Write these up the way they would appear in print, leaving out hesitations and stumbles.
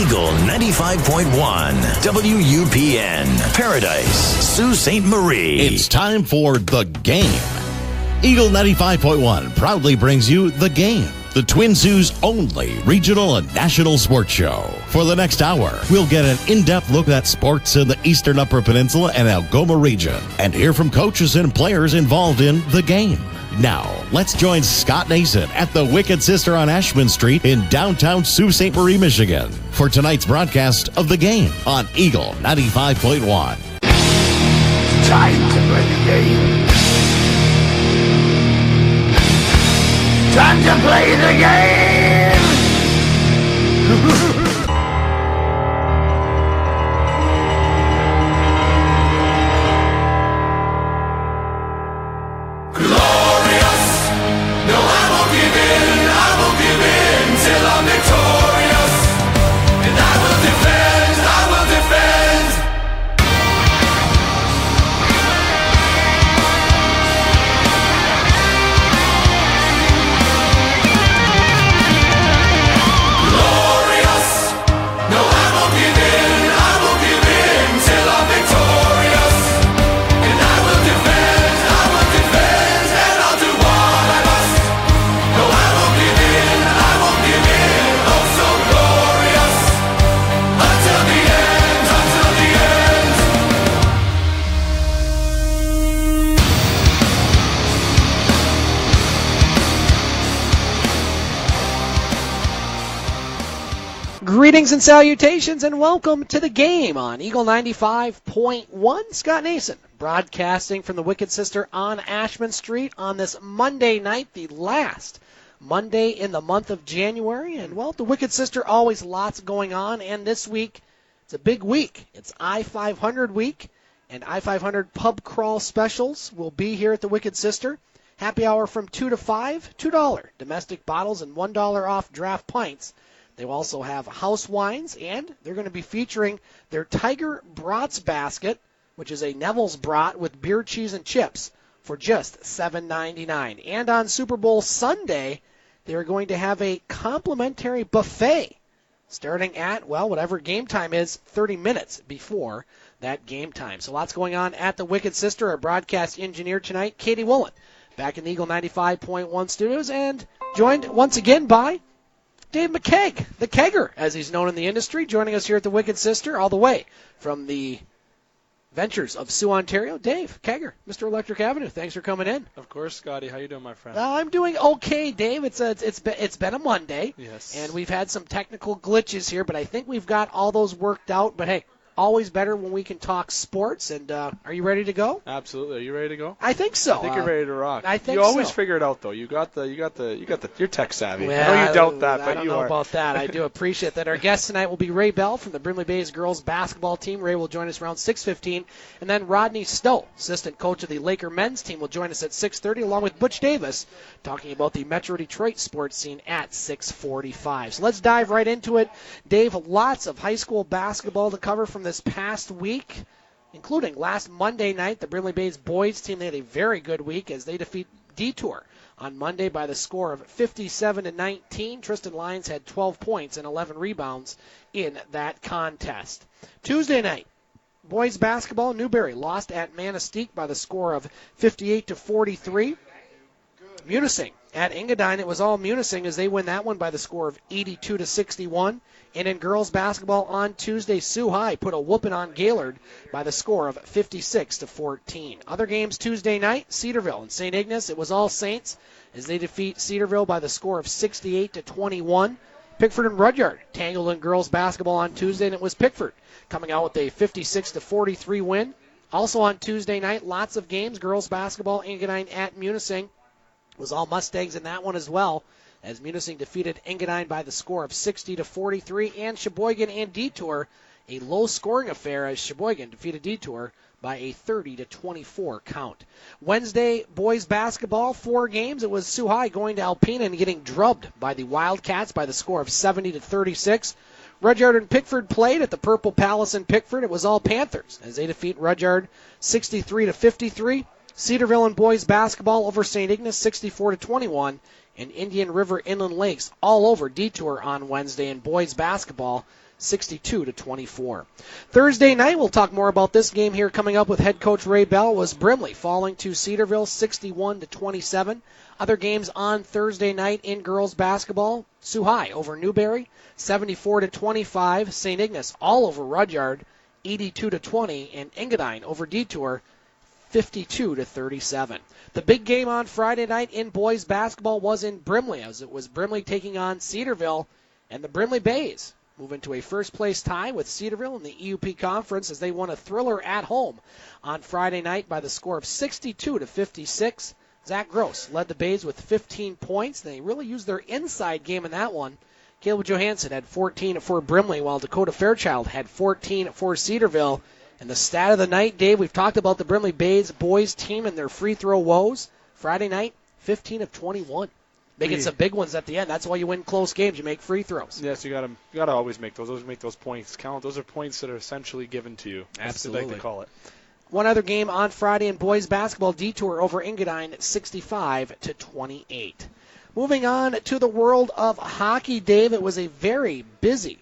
Eagle 95.1, WUPN, Paradise, Sault Ste. Marie. It's time for The Game. Eagle 95.1 proudly brings you The Game, the Twin Sault's only regional and national sports show. For the next hour, we'll get an in-depth look at sports in the Eastern Upper Peninsula and Algoma region and hear from coaches and players involved in The Game. Now, let's join Scott Nason at the Wicked Sister on Ashman Street in downtown Sault Ste. Marie, Michigan, for tonight's broadcast of The Game on Eagle 95.1. Time to play the game. Time to play the game. Glorious. No, I won't give in. I won't give in till I'm victorious. And I will defend. I will defend. Greetings and salutations, and welcome to The Game on Eagle 95.1. Scott Nason, broadcasting from the Wicked Sister on Ashman Street on this Monday night, the last Monday in the month of January. And, well, the Wicked Sister, always lots going on, and this week, it's a big week. It's I-500 week, and I-500 pub crawl specials will be here at the Wicked Sister. Happy hour from 2 to 5, $2 domestic bottles and $1 off draft pints. They will also have house wines, and they're going to be featuring their Tiger Brats basket, which is a Neville's brat with beer, cheese, and chips for just $7.99. And on Super Bowl Sunday, they're going to have a complimentary buffet starting at, well, whatever game time is, 30 minutes before that game time. So lots going on at the Wicked Sister. Our broadcast engineer tonight, Katie Woolen, back in the Eagle 95.1 studios, and joined once again by Dave McKeag, the Kegger, as he's known in the industry, joining us here at the Wicked Sister, all the way from the Ventures of Sioux, Ontario. Dave Kegger, Mr. Electric Avenue, thanks for coming in. Of course, Scotty. How you doing, my friend? I'm doing okay, Dave. It's been a Monday, yes, and we've had some technical glitches here, but I think we've got all those worked out. But hey, always better when we can talk sports. And are you ready to go? Absolutely. Are you ready to go? I think so. I think you're ready to rock. I think you always so. figure it out though. You're tech savvy. Well, I know you doubt that, but I don't you know are. about that. I do appreciate that. Our guest tonight will be Ray Bell from the Brimley Bays girls basketball team. Ray will join us around 6:15, and then Rodney Stowe, assistant coach of the Laker men's team, will join us at 6:30, along with Butch Davis, talking about the Metro Detroit sports scene at 6:45. So let's dive right into it. Dave, lots of high school basketball to cover from this past week, including last Monday night. The Brimley Bays boys team, they had a very good week as they defeat Detour on Monday by the score of 57-19. Tristan Lyons had 12 points and 11 rebounds in that contest. Tuesday night, boys basketball, Newberry lost at Manistee by the score of 58-43. Munising at Engadine, it was all Munising as they win that one by the score of 82-61. And in girls basketball on Tuesday, Sioux High put a whooping on Gaylord by the score of 56-14. Other games Tuesday night, Cedarville and St. Ignace, it was all Saints as they defeat Cedarville by the score of 68-21. Pickford and Rudyard tangled in girls basketball on Tuesday, and it was Pickford coming out with a 56-43 win. Also on Tuesday night, lots of games, girls basketball, Engadine at Munising. It was all Mustangs in that one as well, as Munising defeated Engadine by the score of 60-43, and Sheboygan and Detour, a low-scoring affair as Sheboygan defeated Detour by a 30-24 count. Wednesday, boys basketball, 4 games. It was Sioux High going to Alpena and getting drubbed by the Wildcats by the score of 70-36. Rudyard and Pickford played at the Purple Palace in Pickford. It was all Panthers as they defeat Rudyard 63-53. Cedarville and boys basketball over St. Ignace 64-21. And Indian River Inland Lakes all over Detour on Wednesday in boys basketball 62-24. Thursday night, we'll talk more about this game here coming up with head coach Ray Bell, was Brimley falling to Cedarville 61-27. Other games on Thursday night in girls basketball, Sioux High over Newberry 74-25. St. Ignace all over Rudyard 82-20, and Engadine over Detour 52-37. The big game on Friday night in boys basketball was in Brimley, as it was Brimley taking on Cedarville, and the Brimley Bays move into a first-place tie with Cedarville in the EUP Conference as they won a thriller at home on Friday night by the score of 62-56. Zach Gross led the Bays with 15 points. They really used their inside game in that one. Caleb Johansson had 14 for Brimley, while Dakota Fairchild had 14 for Cedarville. And the stat of the night, Dave, we've talked about the Brimley Bays boys team and their free throw woes. Friday night, 15 of 21. Making some big ones at the end. That's why you win close games. You make free throws. Yes, you got to always make those. Always make those points count. Those are points that are essentially given to you. Absolutely. As they like to call it. One other game on Friday in boys basketball, Detour over Engadine 65-28. Moving on to the world of hockey, Dave. It was a very busy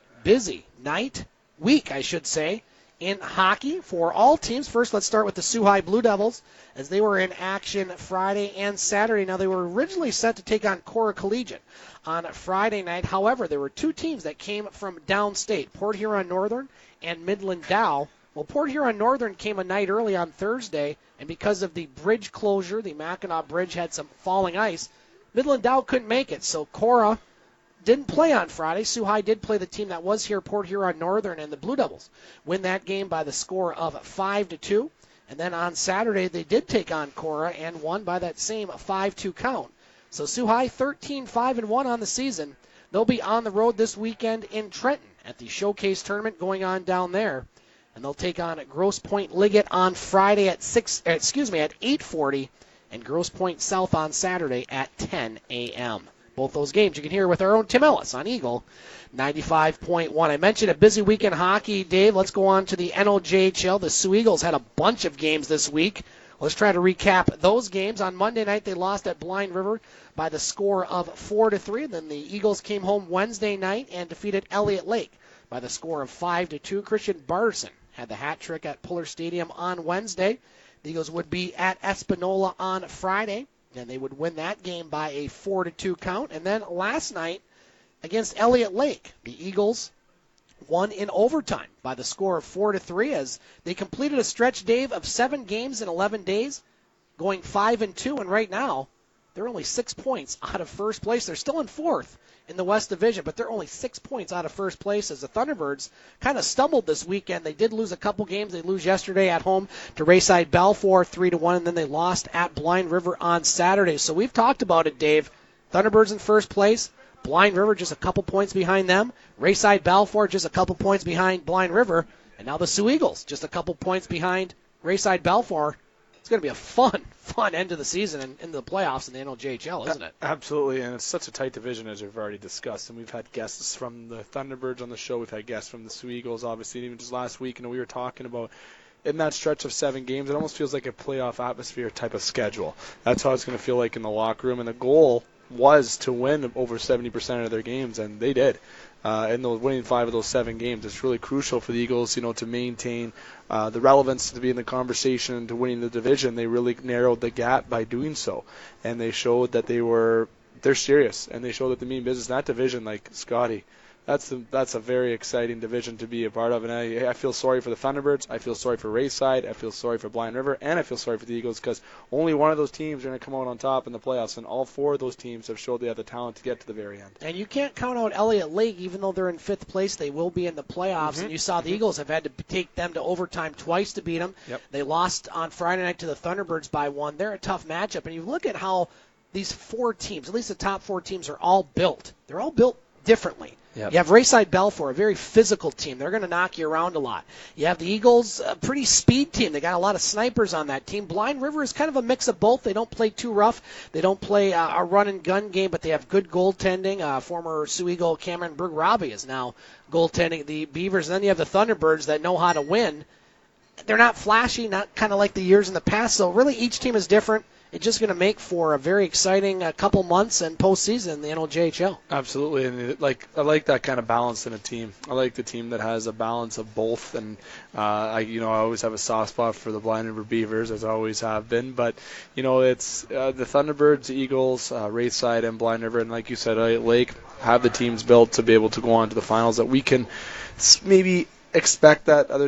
week, I should say, in hockey for all teams. First, let's start with the Sioux High Blue Devils, as they were in action Friday and Saturday. Now, they were originally set to take on Cora Collegiate on Friday night. However, there were two teams that came from downstate, Port Huron Northern and Midland Dow. Well, Port Huron Northern came a night early on Thursday, and because of the bridge closure, the Mackinac Bridge had some falling ice, Midland Dow couldn't make it. So Cora didn't play on Friday. Sioux High did play the team that was here, Port Huron Northern, and the Blue Devils win that game by the score of 5-2. And then on Saturday, they did take on Cora and won by that same 5-2 count. So Sioux High 13-5-1 on the season. They'll be on the road this weekend in Trenton at the Showcase Tournament going on down there. And they'll take on Grosse Pointe Liggett on Friday at 8:40, and Grosse Pointe South on Saturday at 10 a.m. Both those games you can hear with our own Tim Ellis on Eagle 95.1. I mentioned a busy week in hockey, Dave. Let's go on to the NOJHL. The Sioux Eagles had a bunch of games this week. Let's try to recap those games. On Monday night, they lost at Blind River by the score of 4-3. Then the Eagles came home Wednesday night and defeated Elliott Lake by the score of 5-2. Christian Barterson had the hat trick at Puller Stadium on Wednesday. The Eagles would be at Espanola on Friday, and they would win that game by a 4-2 count. And then last night against Elliott Lake, the Eagles won in overtime by the score of 4-3 as they completed a stretch, Dave, of 7 games in 11 days, going 5-2, and right now they're only 6 points out of first place. They're still in fourth in the West Division, but they're only 6 points out of first place as the Thunderbirds kind of stumbled this weekend. They did lose a couple games. They lose yesterday at home to Rayside Balfour 3-1, and then they lost at Blind River on Saturday. So we've talked about it, Dave. Thunderbirds in first place, Blind River just a couple points behind them, Rayside Balfour just a couple points behind Blind River, and now the Sioux Eagles just a couple points behind Rayside Balfour. It's going to be a fun end of the season and into the playoffs in the NOJHL, isn't it? Absolutely, and it's such a tight division, as we've already discussed. And we've had guests from the Thunderbirds on the show. We've had guests from the Sioux Eagles, obviously, even just last week. And we were talking about in that stretch of 7 games, it almost feels like a playoff atmosphere type of schedule. That's how it's going to feel like in the locker room. And the goal was to win over 70% of their games, and they did. And those winning 5 of those 7 games, it's really crucial for the Eagles, to maintain the relevance, to be in the conversation, to winning the division. They really narrowed the gap by doing so, and they showed that they're serious, and they showed that they mean business. That division, like Scotty, that's a very exciting division to be a part of, and I feel sorry for the Thunderbirds, I feel sorry for Rayside, I feel sorry for Blind River, and I feel sorry for the Eagles because only one of those teams are going to come out on top in the playoffs, and all 4 of those teams have showed they have the talent to get to the very end. And you can't count out Elliott Lake, even though they're in 5th place, they will be in the playoffs, and you saw the Eagles have had to take them to overtime twice to beat them. Yep. They lost on Friday night to the Thunderbirds by 1. They're a tough matchup, and you look at how these 4 teams, at least the top 4 teams, are all built. They're all built differently. Yep. You have Rayside Balfour, a very physical team. They're going to knock you around a lot. You have the Eagles, a pretty speed team. They got a lot of snipers on that team. Blind River is kind of a mix of both. They don't play too rough. They don't play a run-and-gun game, but they have good goaltending. Former Sioux Eagle Cameron Brugh-Robbie is now goaltending the Beavers. And then you have the Thunderbirds that know how to win. They're not flashy, not kind of like the years in the past. So really each team is different. it's just going to make for a very exciting couple months and postseason in the NOJHL. Absolutely, and I like that kind of balance in a team. I like the team that has a balance of both, and I always have a soft spot for the Blind River Beavers, as I always have been. But it's the Thunderbirds, the Eagles, Wraithside, and Blind River, and like you said, Lake have the teams built to be able to go on to the finals. That we can maybe expect that other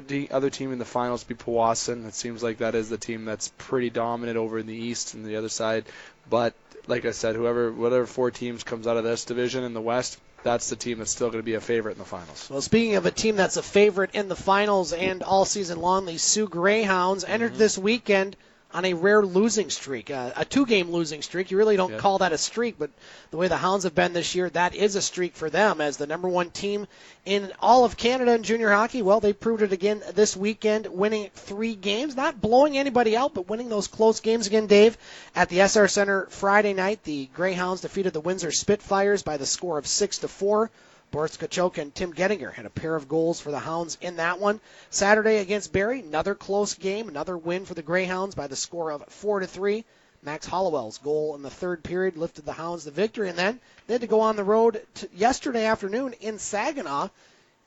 team in the finals to be Powassan. It seems like that is the team that's pretty dominant over in the East and the other side. But like I said, whatever 4 teams comes out of this division in the West, that's the team that's still going to be a favorite in the finals. Well, speaking of a team that's a favorite in the finals and all season long, the Sioux Greyhounds entered this weekend on a rare losing streak, a 2-game losing streak. You really don't call that a streak, but the way the Hounds have been this year, that is a streak for them as the number 1 team in all of Canada in junior hockey. Well, they proved it again this weekend, winning 3 games, not blowing anybody out, but winning those close games again, Dave. At the SR Center Friday night, the Greyhounds defeated the Windsor Spitfires by the score of 6-4. Boris Kachok and Tim Gettinger had a pair of goals for the Hounds in that one. Saturday against Barrie, another close game, another win for the Greyhounds by the score of 4-3. Max Hollowell's goal in the third period lifted the Hounds to victory, and then they had to go on the road yesterday afternoon in Saginaw,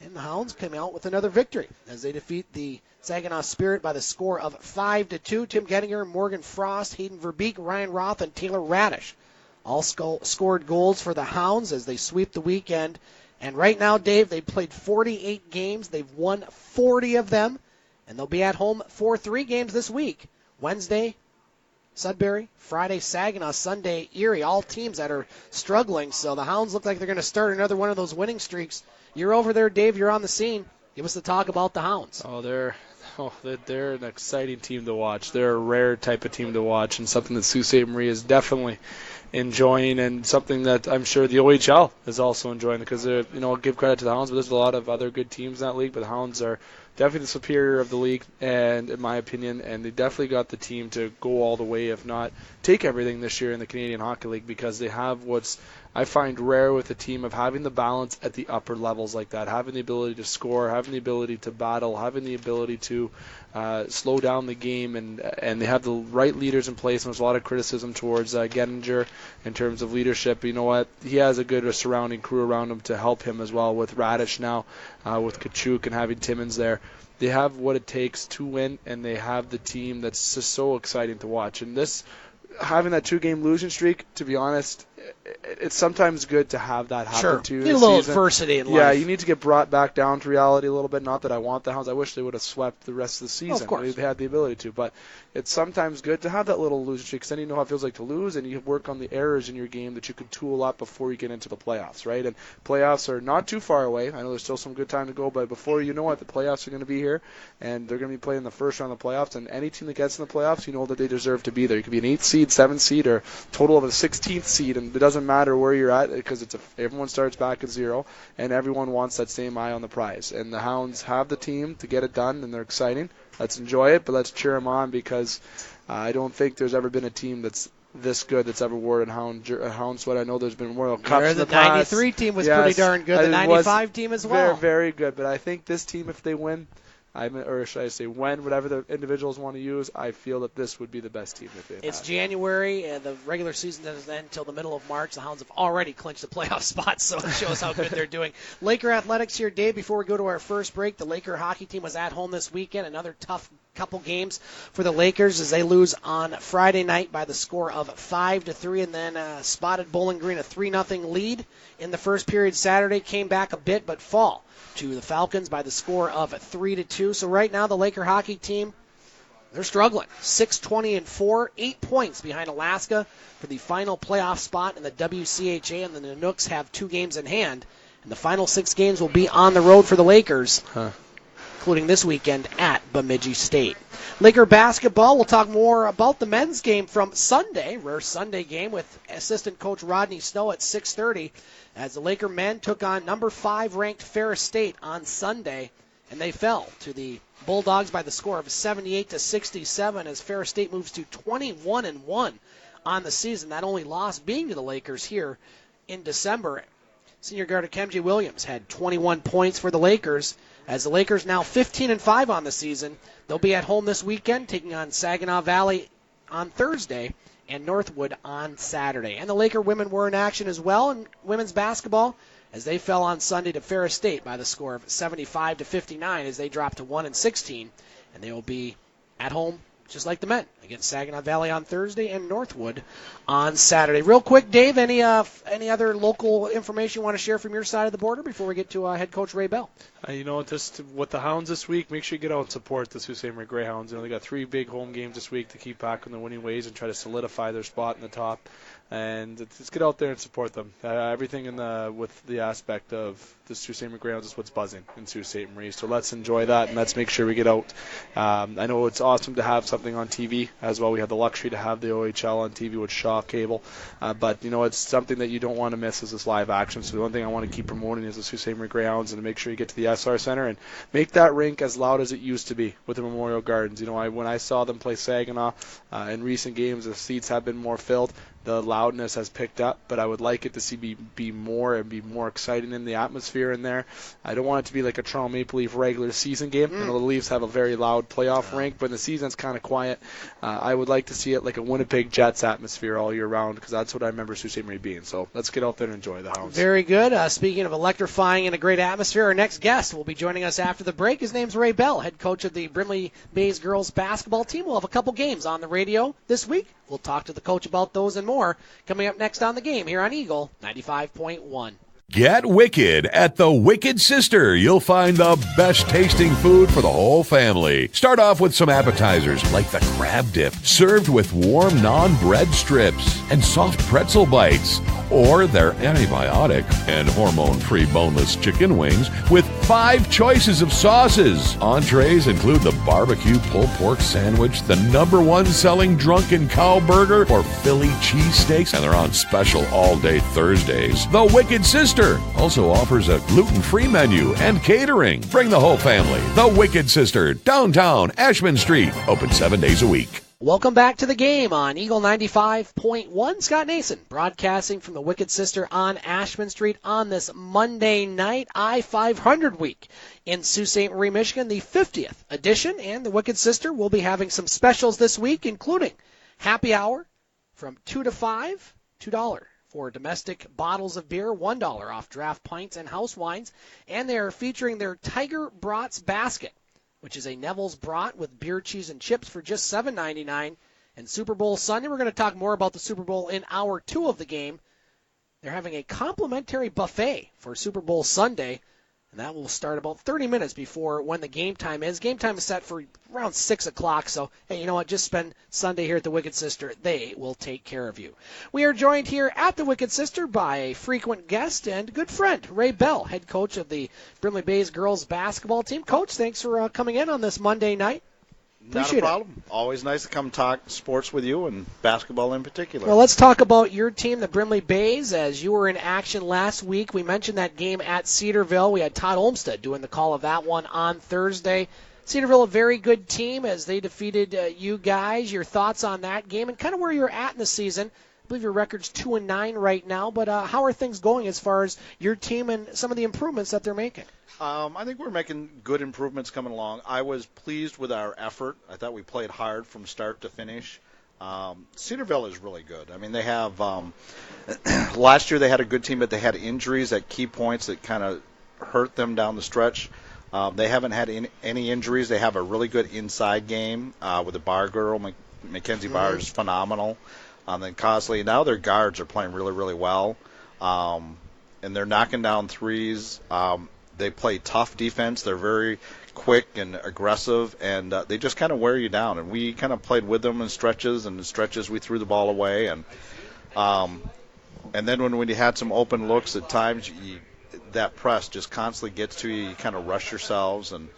and the Hounds came out with another victory as they defeat the Saginaw Spirit by the score of 5-2. Tim Gettinger, Morgan Frost, Hayden Verbeek, Ryan Roth, and Taylor Radish all scored goals for the Hounds as they sweep the weekend. And right now, Dave, they've played 48 games. They've won 40 of them. And they'll be at home for 3 games this week. Wednesday, Sudbury. Friday, Saginaw. Sunday, Erie. All teams that are struggling. So the Hounds look like they're going to start another one of those winning streaks. You're over there, Dave. You're on the scene. Give us the talk about the Hounds. They're an exciting team to watch. They're a rare type of team to watch, and something that Sault Ste. Marie is definitely enjoying, and something that I'm sure the OHL is also enjoying, because I'll give credit to the Hounds, but there's a lot of other good teams in that league, but the Hounds are definitely the superior of the league, and in my opinion, and they definitely got the team to go all the way, if not take everything this year in the Canadian Hockey League, because they have what's I find rare with a team of having the balance at the upper levels like that, having the ability to score, having the ability to battle, having the ability to slow down the game, and they have the right leaders in place. And there's a lot of criticism towards Gettinger in terms of leadership. You know what? He has a good surrounding crew around him to help him as well, with Radish now, with Kachuk and having Timmins there. They have what it takes to win, and they have the team that's just so exciting to watch. And having that 2-game losing streak, to be honest, it's sometimes good to have that happen too. You need a little adversity in life. Yeah, you need to get brought back down to reality a little bit. Not that I want the Hounds. I wish they would have swept the rest of the season. Of course. They had the ability to. But it's sometimes good to have that little losing streak, because then you know how it feels like to lose, and you work on the errors in your game that you can tool up before you get into the playoffs, right? And playoffs are not too far away. I know there's still some good time to go, but before you know it, the playoffs are going to be here, and they're going to be playing the first round of the playoffs, and any team that gets in the playoffs, you know that they deserve to be there. You could be an 8th seed, 7th seed, or total of a 16th seed, and it doesn't matter where you're at, because everyone starts back at 0, and everyone wants that same eye on the prize. And the Hounds have the team to get it done, and they're exciting. Let's enjoy it, but let's cheer them on, because I don't think there's ever been a team that's this good that's ever worn a Hound sweat. I know there's been World Cups in the past. The 93 team was pretty darn good. The 95 team as well. Very, very good. But I think this team, if they win, or should I say when, whatever the individuals want to use, I feel that this would be the best team that they've It's had. January, and the regular season doesn't end until the middle of March. The Hounds have already clinched the playoff spot, so it shows how good they're doing. Laker Athletics here, Dave. Before we go to our first break, the Laker hockey team was at home this weekend. Another tough couple games for the Lakers as they lose on Friday night by the score of 5-3, and then spotted Bowling Green a 3-0 lead in the first period Saturday. Came back a bit, but fall to the Falcons by the score of 3-2. So right now the Laker hockey team, they're struggling. 6-20-4, 8 points behind Alaska for the final playoff spot in the WCHA, and the Nanooks have 2 games in hand. And the final 6 games will be on the road for the Lakers, including this weekend at Bemidji State. Laker basketball, we'll talk more about the men's game from Sunday, rare Sunday game with assistant coach Rodney Snow at 6:30, as the Laker men took on number 5 ranked Ferris State on Sunday, and they fell to the Bulldogs by the score of 78-67 as Ferris State moves to 21-1 on the season. That only loss being to the Lakers here in December. Senior guard Kemji Williams had 21 points for the Lakers, as the Lakers now 15-5 on the season. They'll be at home this weekend, taking on Saginaw Valley on Thursday, and Northwood on Saturday. And the Laker women were in action as well in women's basketball as they fell on Sunday to Ferris State by the score of 75-59 as they dropped to 1-16. And they will be at home just like the men against Saginaw Valley on Thursday and Northwood on Saturday. Real quick, Dave, any other local information you want to share from your side of the border before we get to head coach Ray Bell? Just with the Hounds this week, make sure you get out and support the Sault Ste. Marie Greyhounds. They got 3 big home games this week to keep back on the winning ways and try to solidify their spot in the top. And just get out there and support them. Everything with the aspect of the Sault Ste. Marie Greyhounds is what's buzzing in Sault Ste. Marie. So let's enjoy that and let's make sure we get out. I know it's awesome to have something on TV as well. We have the luxury to have the OHL on TV with Shaw Cable. But it's something that you don't want to miss is this live action. So the one thing I want to keep promoting is the Sault Ste. Marie Greyhounds and to make sure you get to the SR Center and make that rink as loud as it used to be with the Memorial Gardens. When I saw them play Saginaw in recent games, the seats have been more filled. The loudness has picked up, but I would like it to be more exciting in the atmosphere in there. I don't want it to be like a Toronto Maple Leaf regular season game. The Leafs have a very loud playoff rink, but in the season's kind of quiet. I would like to see it like a Winnipeg Jets atmosphere all year round because that's what I remember Sault Ste. Marie being. So let's get out there and enjoy the Hounds. Very good. Speaking of electrifying and a great atmosphere, our next guest will be joining us after the break. His name's Ray Bell, head coach of the Brimley Bays girls basketball team. We'll have a couple games on the radio this week. We'll talk to the coach about those and more coming up next on The Game here on Eagle 95.1. Get wicked at the Wicked Sister. You'll find the best tasting food for the whole family. Start off with some appetizers like the crab dip, served with warm naan bread strips and soft pretzel bites, or their antibiotic and hormone-free boneless chicken wings with 5 choices of sauces. Entrees include the barbecue pulled pork sandwich, the #1 selling drunken cow burger, or Philly cheesesteaks, and they're on special all day Thursdays. The Wicked Sister also offers a gluten-free menu and catering. Bring the whole family. The Wicked Sister, downtown Ashman Street, open 7 days a week. Welcome back to The Game on Eagle 95.1. Scott Nason broadcasting from the Wicked Sister on Ashman Street on this Monday night, I-500 week in Sault Ste. Marie, Michigan, the 50th edition. And the Wicked Sister will be having some specials this week, including happy hour from 2 to 5, $2 for domestic bottles of beer, $1 off draft pints and house wines. And they are featuring their Tiger Brats basket, which is a Neville's brat with beer, cheese, and chips for just $7.99. And Super Bowl Sunday, we're going to talk more about the Super Bowl in hour 2 of the game. They're having a complimentary buffet for Super Bowl Sunday, and that will start about 30 minutes before when the game time is. Game time is set for around 6 o'clock, so, hey, you know what, just spend Sunday here at the Wicked Sister. They will take care of you. We are joined here at the Wicked Sister by a frequent guest and good friend, Ray Bell, head coach of the Brimley Bays girls basketball team. Coach, thanks for coming in on this Monday night. Appreciate Not a problem. Always nice to come talk sports with you and basketball in particular. Well, let's talk about your team, the Brimley Bays, as you were in action last week. We mentioned that game at Cedarville. We had Todd Olmsted doing the call of that one on Thursday. Cedarville, a very good team as they defeated you guys. Your thoughts on that game and kind of where you're at in the season. I believe your record's 2-9 right now, but how are things going as far as your team and some of the improvements that they're making? I think we're making good improvements coming along. I was pleased with our effort. I thought we played hard from start to finish. Cedarville is really good. I mean, they have last year they had a good team, but they had injuries at key points that kind of hurt them down the stretch. They haven't had any injuries. They have a really good inside game with the bar girl. Mackenzie Barr is phenomenal. Then Cosley. Now their guards are playing really, really well, and they're knocking down threes. They play tough defense. They're very quick and aggressive, and they just kind of wear you down. And we kind of played with them in stretches, and in stretches we threw the ball away. And then when you had some open looks at times, that press just constantly gets to you. You kind of rush yourselves. And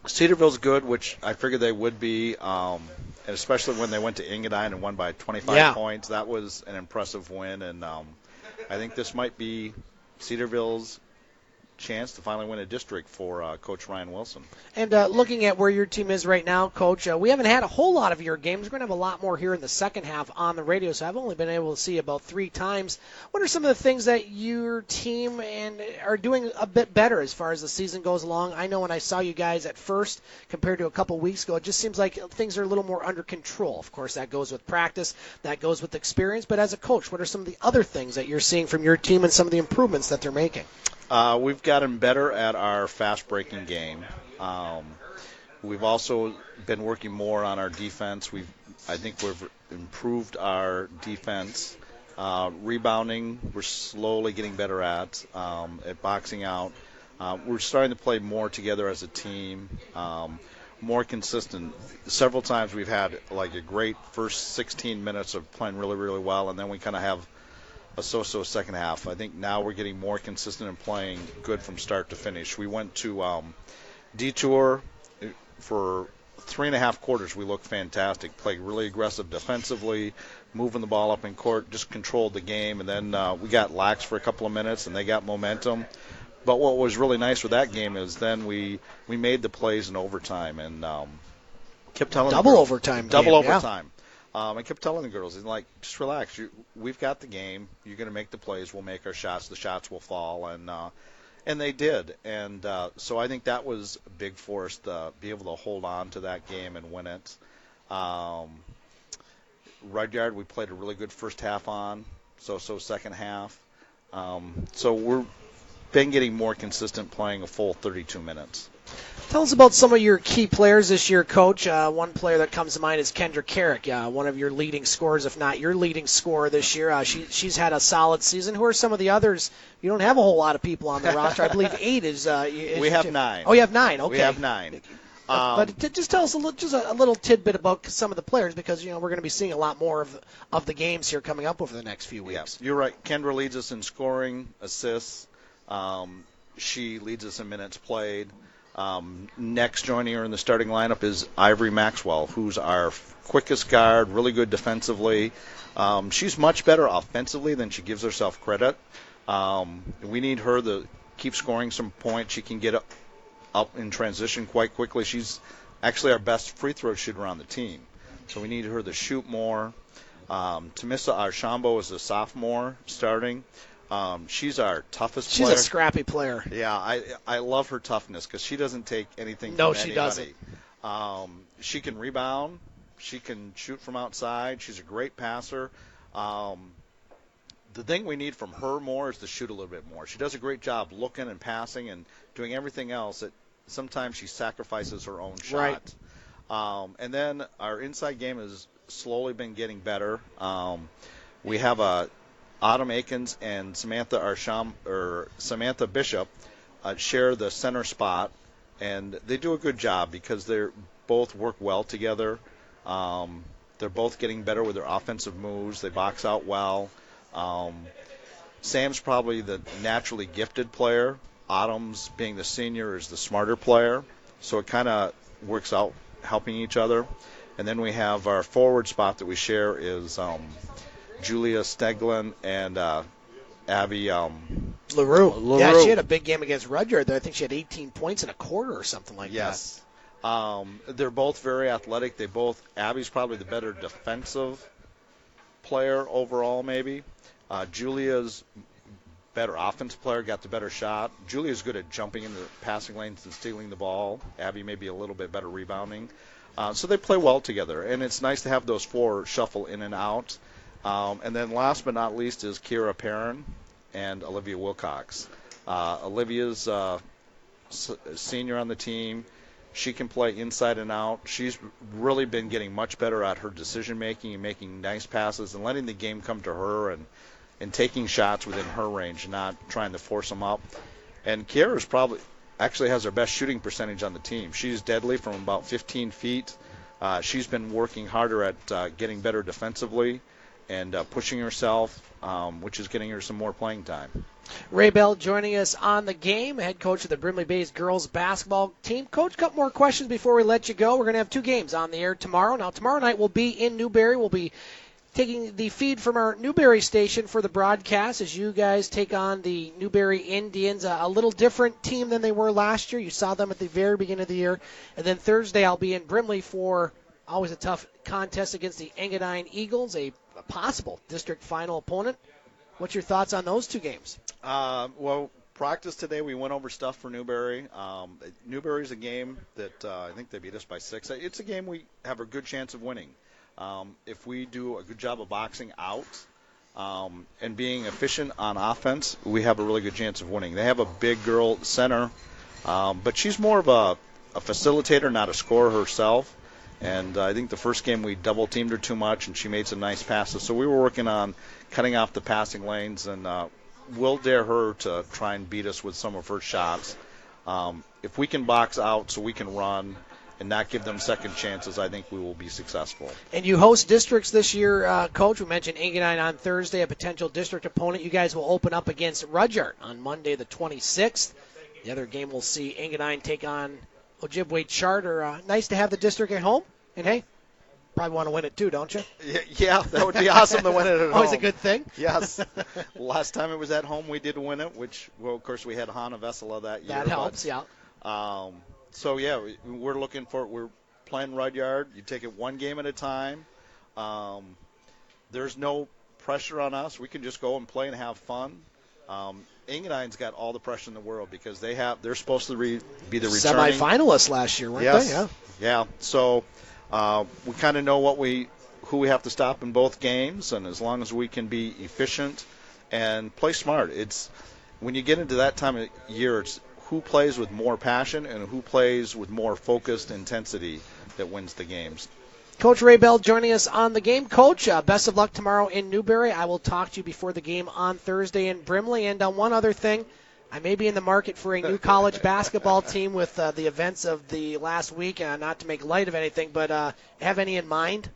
Cedarville's good, which I figured they would be, and especially when they went to Engadine and won by 25 points. That was an impressive win, and I think this might be Cedarville's chance to finally win a district for Coach Ryan Wilson. And looking at where your team is right now, Coach, we haven't had a whole lot of your games. We're going to have a lot more here in the second half on the radio, so I've only been able to see about 3 times. What are some of the things that your team are doing a bit better as far as the season goes along? I know when I saw you guys at first compared to a couple weeks ago, it just seems like things are a little more under control. Of course, that goes with practice, that goes with experience, but as a coach, what are some of the other things that you're seeing from your team and some of the improvements that they're making? We've gotten better at our fast-breaking game. We've also been working more on our defense. I think we've improved our defense. Rebounding, we're slowly getting better at boxing out. We're starting to play more together as a team, more consistent. Several times we've had like a great first 16 minutes of playing really, really well, and then we kind of have a so-so second half. I think now we're getting more consistent and playing good from start to finish. We went to Detour for 3.5 quarters. We looked fantastic, played really aggressive defensively, moving the ball up in court, just controlled the game. And then we got lax for a couple of minutes, and they got momentum. But what was really nice with that game is then we made the plays in overtime and kept telling double overtime. Yeah. I kept telling the girls, just relax. We've got the game. You're going to make the plays. We'll make our shots. The shots will fall. And they did. And so I think that was big for us to be able to hold on to that game and win it. Rudyard, we played a really good first half on, so second half. So we're been getting more consistent playing a full 32 minutes. Tell us about some of your key players this year, Coach. One player that comes to mind is Kendra Carrick, one of your leading scorers, if not your leading scorer this year. She's had a solid season. Who are some of the others? You don't have a whole lot of people on the roster. I believe 8 is. We have 9. Oh, you have 9. Okay. We have 9. But just tell us a little tidbit about some of the players, because we're going to be seeing a lot more of the games here coming up over the next few weeks. Yeah, you're right. Kendra leads us in scoring, assists. She leads us in minutes played. Next joining her in the starting lineup is Ivory Maxwell, who's our quickest guard, really good defensively. She's much better offensively than she gives herself credit. We need her to keep scoring some points. She can get up in transition quite quickly. She's actually our best free throw shooter on the team, so we need her to shoot more. Tamissa Archambault is a sophomore starting. She's our toughest player. She's a scrappy player. Yeah, I love her toughness because she doesn't take anything from anybody. No, she doesn't. She can rebound. She can shoot from outside. She's a great passer. The thing we need from her more is to shoot a little bit more. She does a great job looking and passing and doing everything else. Sometimes she sacrifices her own shot. Right. And then our inside game has slowly been getting better. We have Autumn Akins and Samantha Bishop share the center spot, and they do a good job because they both work well together. They're both getting better with their offensive moves. They box out well. Sam's probably the naturally gifted player. Autumn's, being the senior, is the smarter player. So it kind of works out helping each other. And then we have our forward spot that we share is Julia Steglin and Abby LaRue. Yeah, she had a big game against Rudyard there. I think she had 18 points in a quarter or something like that. Yes. They're both very athletic. Abby's probably the better defensive player overall, maybe. Julia's better offensive player, got the better shot. Julia's good at jumping into passing lanes and stealing the ball. Abby may be a little bit better rebounding. So they play well together, and it's nice to have those 4 shuffle in and out. And then last but not least is Kira Perrin and Olivia Wilcox. Olivia's a senior on the team. She can play inside and out. She's really been getting much better at her decision-making and making nice passes and letting the game come to her and taking shots within her range, not trying to force them up. And Kira's actually has her best shooting percentage on the team. She's deadly from about 15 feet. She's been working harder at getting better defensively and pushing herself, which is getting her some more playing time. Ray Bell joining us on the game, head coach of the Brindley Bays girls basketball team. Coach, a couple more questions before we let you go. We're going to have 2 games on the air tomorrow. Now, tomorrow night we'll be in Newberry. We'll be taking the feed from our Newberry station for the broadcast as you guys take on the Newberry Indians, a little different team than they were last year. You saw them at the very beginning of the year. And then Thursday I'll be in Brimley for always a tough contest against the Engadine Eagles, a possible district final opponent. What's your thoughts on those two games? Well, practice today, we went over stuff for Newberry. Newberry's a game that I think they beat us by 6. It's a game we have a good chance of winning. If we do a good job of boxing out and being efficient on offense, we have a really good chance of winning. They have a big girl center, but she's more of a facilitator, not a scorer herself. And I think the first game we double-teamed her too much, and she made some nice passes. So we were working on cutting off the passing lanes, and we'll dare her to try and beat us with some of her shots. If we can box out so we can run and not give them second chances, I think we will be successful. And you host districts this year, Coach. We mentioned Engadine on Thursday, a potential district opponent. You guys will open up against Rudyard on Monday the 26th. The other game we'll see Engadine take on Ojibwe Charter. Nice to have the district at home. And, hey, probably want to win it too, don't you? Yeah, that would be awesome to win it at home. Always a good thing. Yes. Last time it was at home, we did win it, which, well, of course, we had Hanna Vesala that year. That helps, yeah. So, yeah, we're looking for it. We're playing Rudyard. You take it one game at a time. There's no pressure on us. We can just go and play and have fun. Engadine's got all the pressure in the world because they're supposed to be the returning semifinalists last year, weren't they? Yeah. So we kind of know who we have to stop in both games, and as long as we can be efficient and play smart, it's when you get into that time of year, it's who plays with more passion and who plays with more focused intensity that wins the games. Coach Ray Bell joining us on the game. Coach, best of luck tomorrow in Newberry. I will talk to you before the game on Thursday in Brimley. And one other thing, I may be in the market for a new college basketball team with the events of the last week. Not to make light of anything, but have any in mind?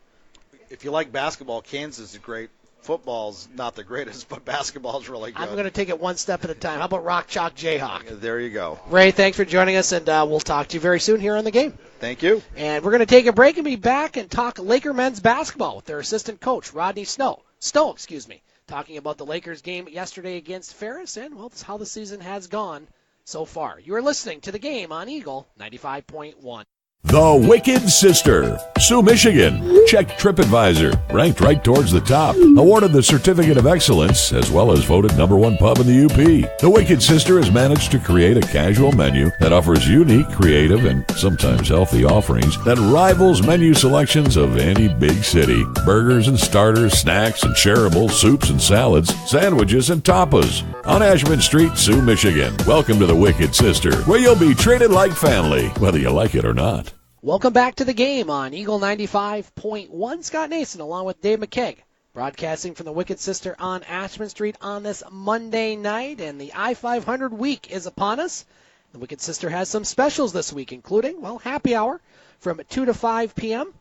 If you like basketball, Kansas is great. Football's not the greatest, but basketball's really good. I'm going to take it one step at a time. How about Rock Chalk Jayhawk? There you go. Ray, thanks for joining us, and we'll talk to you very soon here on the game. Thank you. And we're going to take a break and be back and talk Laker men's basketball with their assistant coach, Rodney Stowe, talking about the Lakers game yesterday against Ferris and, well, how the season has gone so far. You are listening to the game on Eagle 95.1. The Wicked Sister, Sioux, Michigan. Check TripAdvisor, ranked right towards the top. Awarded the Certificate of Excellence, as well as voted #1 pub in the UP. The Wicked Sister has managed to create a casual menu that offers unique, creative, and sometimes healthy offerings that rivals menu selections of any big city. Burgers and starters, snacks and shareable soups and salads, sandwiches and tapas. On Ashman Street, Sioux, Michigan. Welcome to the Wicked Sister, where you'll be treated like family, whether you like it or not. Welcome back to the game on Eagle 95.1. Scott Nason along with Dave McKeag, broadcasting from the Wicked Sister on Ashman Street on this Monday night, and the I-500 week is upon us. The Wicked Sister has some specials this week, including, happy hour from 2 to 5 p.m.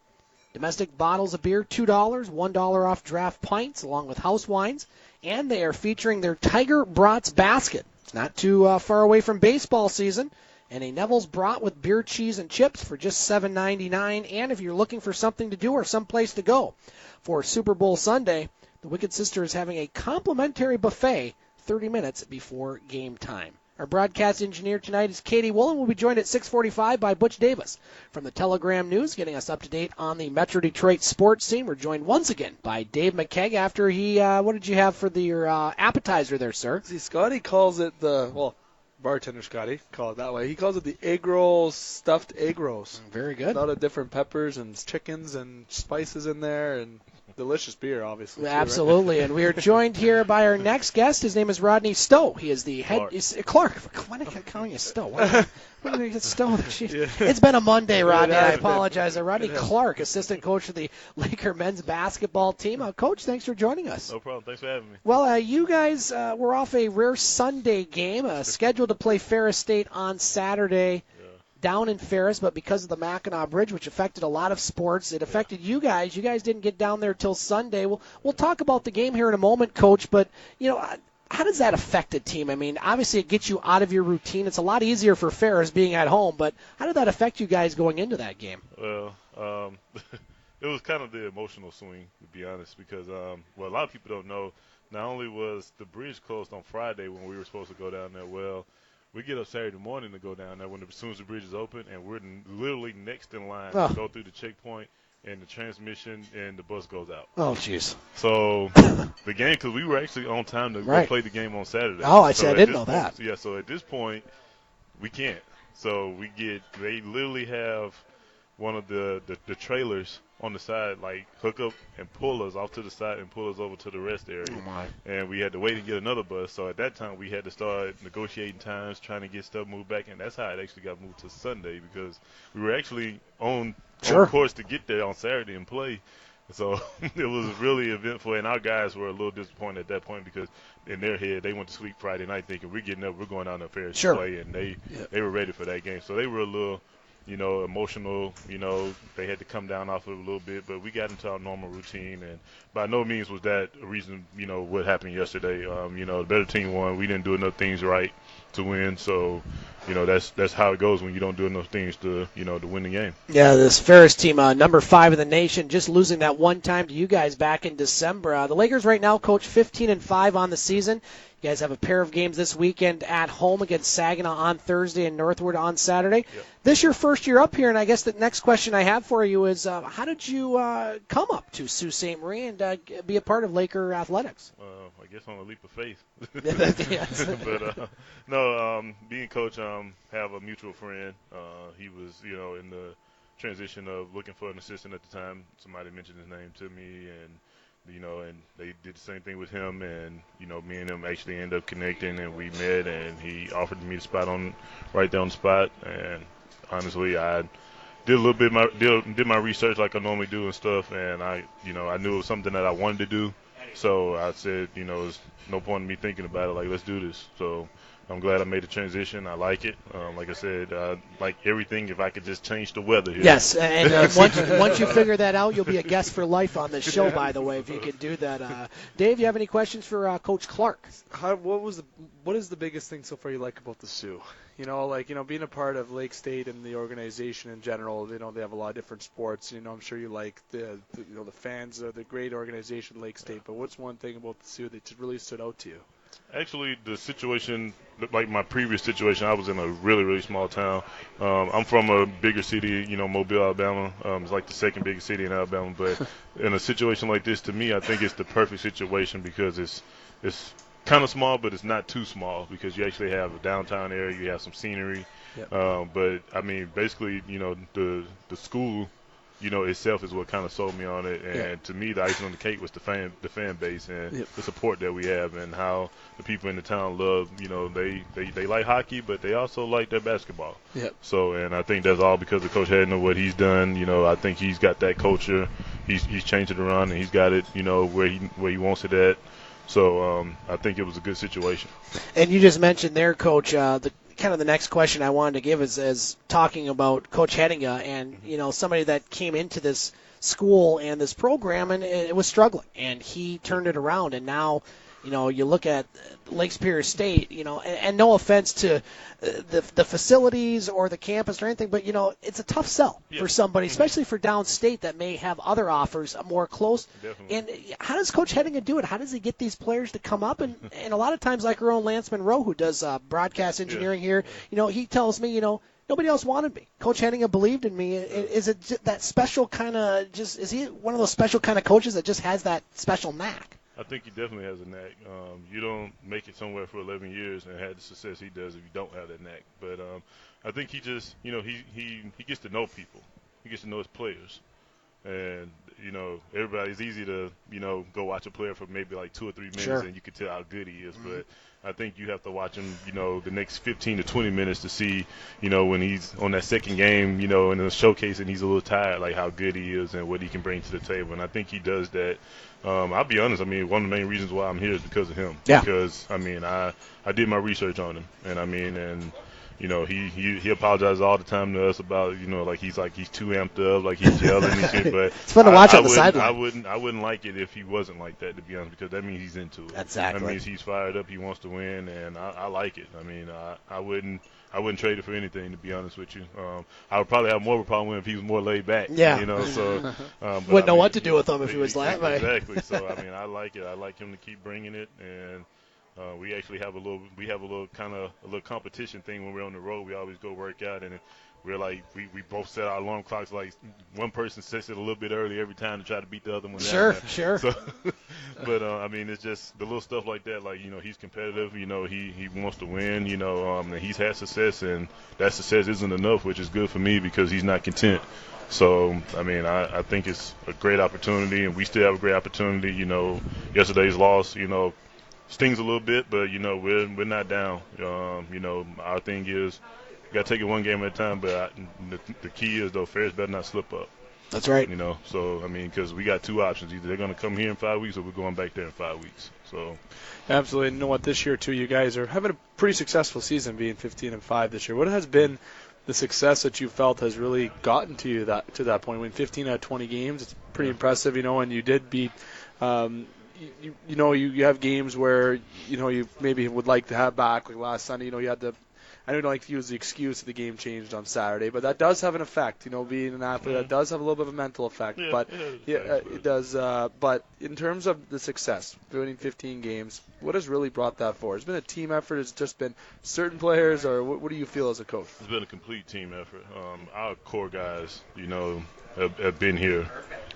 Domestic bottles of beer, $2, $1 off draft pints, along with house wines, and they are featuring their Tiger Brats basket. It's not too far away from baseball season. And a Neville's Brat with beer, cheese, and chips for just $7.99. And if you're looking for something to do or someplace to go for Super Bowl Sunday, the Wicked Sister is having a complimentary buffet 30 minutes before game time. Our broadcast engineer tonight is Katie Woolen. We'll be joined at 6:45 by Butch Davis from the Telegram News, getting us up to date on the Metro Detroit sports scene. We're joined once again by Dave McKeag after he, what did you have for your appetizer there, sir? See, Scotty calls it bartender Scotty, call it that way. He calls it the egg rolls, stuffed egg rolls. Very good. A lot of different peppers and chickens and spices in there, and delicious beer, obviously. Absolutely, and we are joined here by our next guest. His name is Rodney Stowe. He is the head... Clark. Why did I call you Stowe? Why did I get Stowe? It's been a Monday, Rodney. I apologize. Rodney Clark, assistant coach of the Laker men's basketball team. Coach, thanks for joining us. No problem. Thanks for having me. Well, you guys were off a rare Sunday game, scheduled to play Ferris State on Saturday. Down in Ferris, but because of the Mackinac Bridge, which affected a lot of sports, it affected you guys. You guys didn't get down there till Sunday. We'll talk about the game here in a moment, Coach, but, how does that affect a team? I mean, obviously it gets you out of your routine. It's a lot easier for Ferris being at home, but how did that affect you guys going into that game? Well, it was kind of the emotional swing, to be honest, because a lot of people don't know. Not only was the bridge closed on Friday when we were supposed to go down there, well, we get up Saturday morning to go down there as soon as the bridge is open, and we're literally next in line to go through the checkpoint, and the transmission and the bus goes out. Oh, jeez. So the game, because we were actually on time to go play the game on Saturday. Oh, I didn't know that. Yeah, so at this point, we can't. So they literally have one of the trailers on the side, like, hook up and pull us off to the side and pull us over to the rest area. Oh, my. And we had to wait and get another bus. So at that time, we had to start negotiating times, trying to get stuff moved back. And that's how it actually got moved to Sunday, because we were actually on course to get there on Saturday and play. So it was really eventful. And our guys were a little disappointed at that point, because in their head, they went to sleep Friday night thinking we're getting up, we're going down to Ferris to play. And they were ready for that game. So they were a little emotional, they had to come down off of it a little bit, but we got into our normal routine, and by no means was that a reason, what happened yesterday. The better team won. We didn't do enough things right to win, so, that's how it goes when you don't do enough things to win the game. Yeah, this Ferris team, number 5 in the nation, just losing that one time to you guys back in December. The Lakers right now, coach, 15-5 on the season. You guys have a pair of games this weekend at home against Saginaw on Thursday and Northwood on Saturday. Yep. This your first year up here, and I guess the next question I have for you is, how did you come up to Sault Ste. Marie and be a part of Laker athletics? I guess on a leap of faith. Yes. But no, being coach, have a mutual friend. He was, in the transition of looking for an assistant at the time. Somebody mentioned his name to me, and they did the same thing with him, and, me and him actually ended up connecting, and we met, and he offered me the spot right there on the spot. And honestly, I did a little bit did my research like I normally do and stuff, and I knew it was something that I wanted to do. So I said, there's no point in me thinking about it, like, let's do this. So I'm glad I made the transition. I like it. Like I said, like everything, if I could just change the weather here. Yes, and once you figure that out, you'll be a guest for life on this show, by the way, if you could do that. Dave, you have any questions for Coach Clark? What is the biggest thing so far you like about the Sioux? Being a part of Lake State and the organization in general, they have a lot of different sports. I'm sure you like the fans of the great organization Lake State, but what's one thing about the Sioux that really stood out to you? Actually, the situation, like my previous situation, I was in a really, really small town. I'm from a bigger city, Mobile, Alabama. It's like the second biggest city in Alabama. But in a situation like this, to me, I think it's the perfect situation, because it's kind of small, but it's not too small, because you actually have a downtown area, you have some scenery. Yep. But I mean, basically, the school, itself is what kind of sold me on it. And to me, the icing on the cake was the fan base and the support that we have, and how the people in the town love, they like hockey, but they also like their basketball. Yep. So, and I think that's all because of Coach Hadden and what he's done. I think he's got that culture. He's changed it around, and he's got it, where he wants it at. So I think it was a good situation. And you just mentioned there, Coach, the next question I wanted to give is talking about Coach Hedinga and, somebody that came into this school and this program and it was struggling, and he turned it around, and now, you look at Lake Superior State, and no offense to the facilities or the campus or anything, but, it's a tough sell for somebody, especially for downstate that may have other offers more close. Definitely. And how does Coach Hedinga do it? How does he get these players to come up? And a lot of times, like our own Lance Monroe, who does broadcast engineering here, he tells me, nobody else wanted me. Coach Hedinga believed in me. Is it that special kind of is he one of those special kind of coaches that just has that special knack? I think he definitely has a knack. You don't make it somewhere for 11 years and have the success he does if you don't have that knack. But I think he just, he gets to know people. He gets to know his players. And, everybody's easy to, go watch a player for maybe like 2 or 3 minutes and you can tell how good he is. Mm-hmm. But I think you have to watch him, the next 15 to 20 minutes to see, when he's on that second game, in the showcase and he's a little tired, like how good he is and what he can bring to the table. And I think he does that. I'll be honest, one of the main reasons why I'm here is because of him. Yeah. Because, I did my research on him. And he apologizes all the time to us about, he's too amped up, like he's yelling and shit. But it's fun to watch on the sideline. I wouldn't like it if he wasn't like that, to be honest, because that means he's into it. Exactly. That means he's fired up, he wants to win, and I like it. I I wouldn't trade it for anything, to be honest with you. I would probably have more of a problem with if he was more laid back. Yeah. You know, so wouldn't know what to do with him if he was laid back. Exactly. So I mean, I like it. I like him to keep bringing it, and we actually have a little competition thing when we're on the road. We always go work out, and we're like we both set our alarm clocks. Like one person sets it a little bit early every time to try to beat the other one. Sure. So, but I mean, it's just the little stuff like that. Like, you know, he's competitive. You know, he wants to win. You know, and he's had success, and that success isn't enough, which is good for me because he's not content. So, I mean, I think it's a great opportunity, and we still have a great opportunity. You know, yesterday's loss, you know, stings a little bit, but you know we're not down. You know, our thing is we got to take it one game at a time. But the key is though, Ferris better not slip up. That's right. You know, so I mean, because we got two options: either they're going to come here in 5 weeks, or we're going back there in 5 weeks. So absolutely. And you know what? This year too, you guys are having a pretty successful season, being 15-5 this year. What has been the success that you felt has really gotten to you to that point? When 15 out of 20 games, it's pretty impressive. You know, and you did beat. You know, you have games where, you know, you maybe would like to have back, like last Sunday. You know, you had I don't like to use the excuse that the game changed on Saturday, but that does have an effect. You know, being an athlete, that does have a little bit of a mental effect. Yeah, but it does. But in terms of the success, winning 15 games, what has really brought that forward? It's been a team effort. It's just been certain players, or what do you feel as a coach? It's been a complete team effort. Our core guys, you know, have been here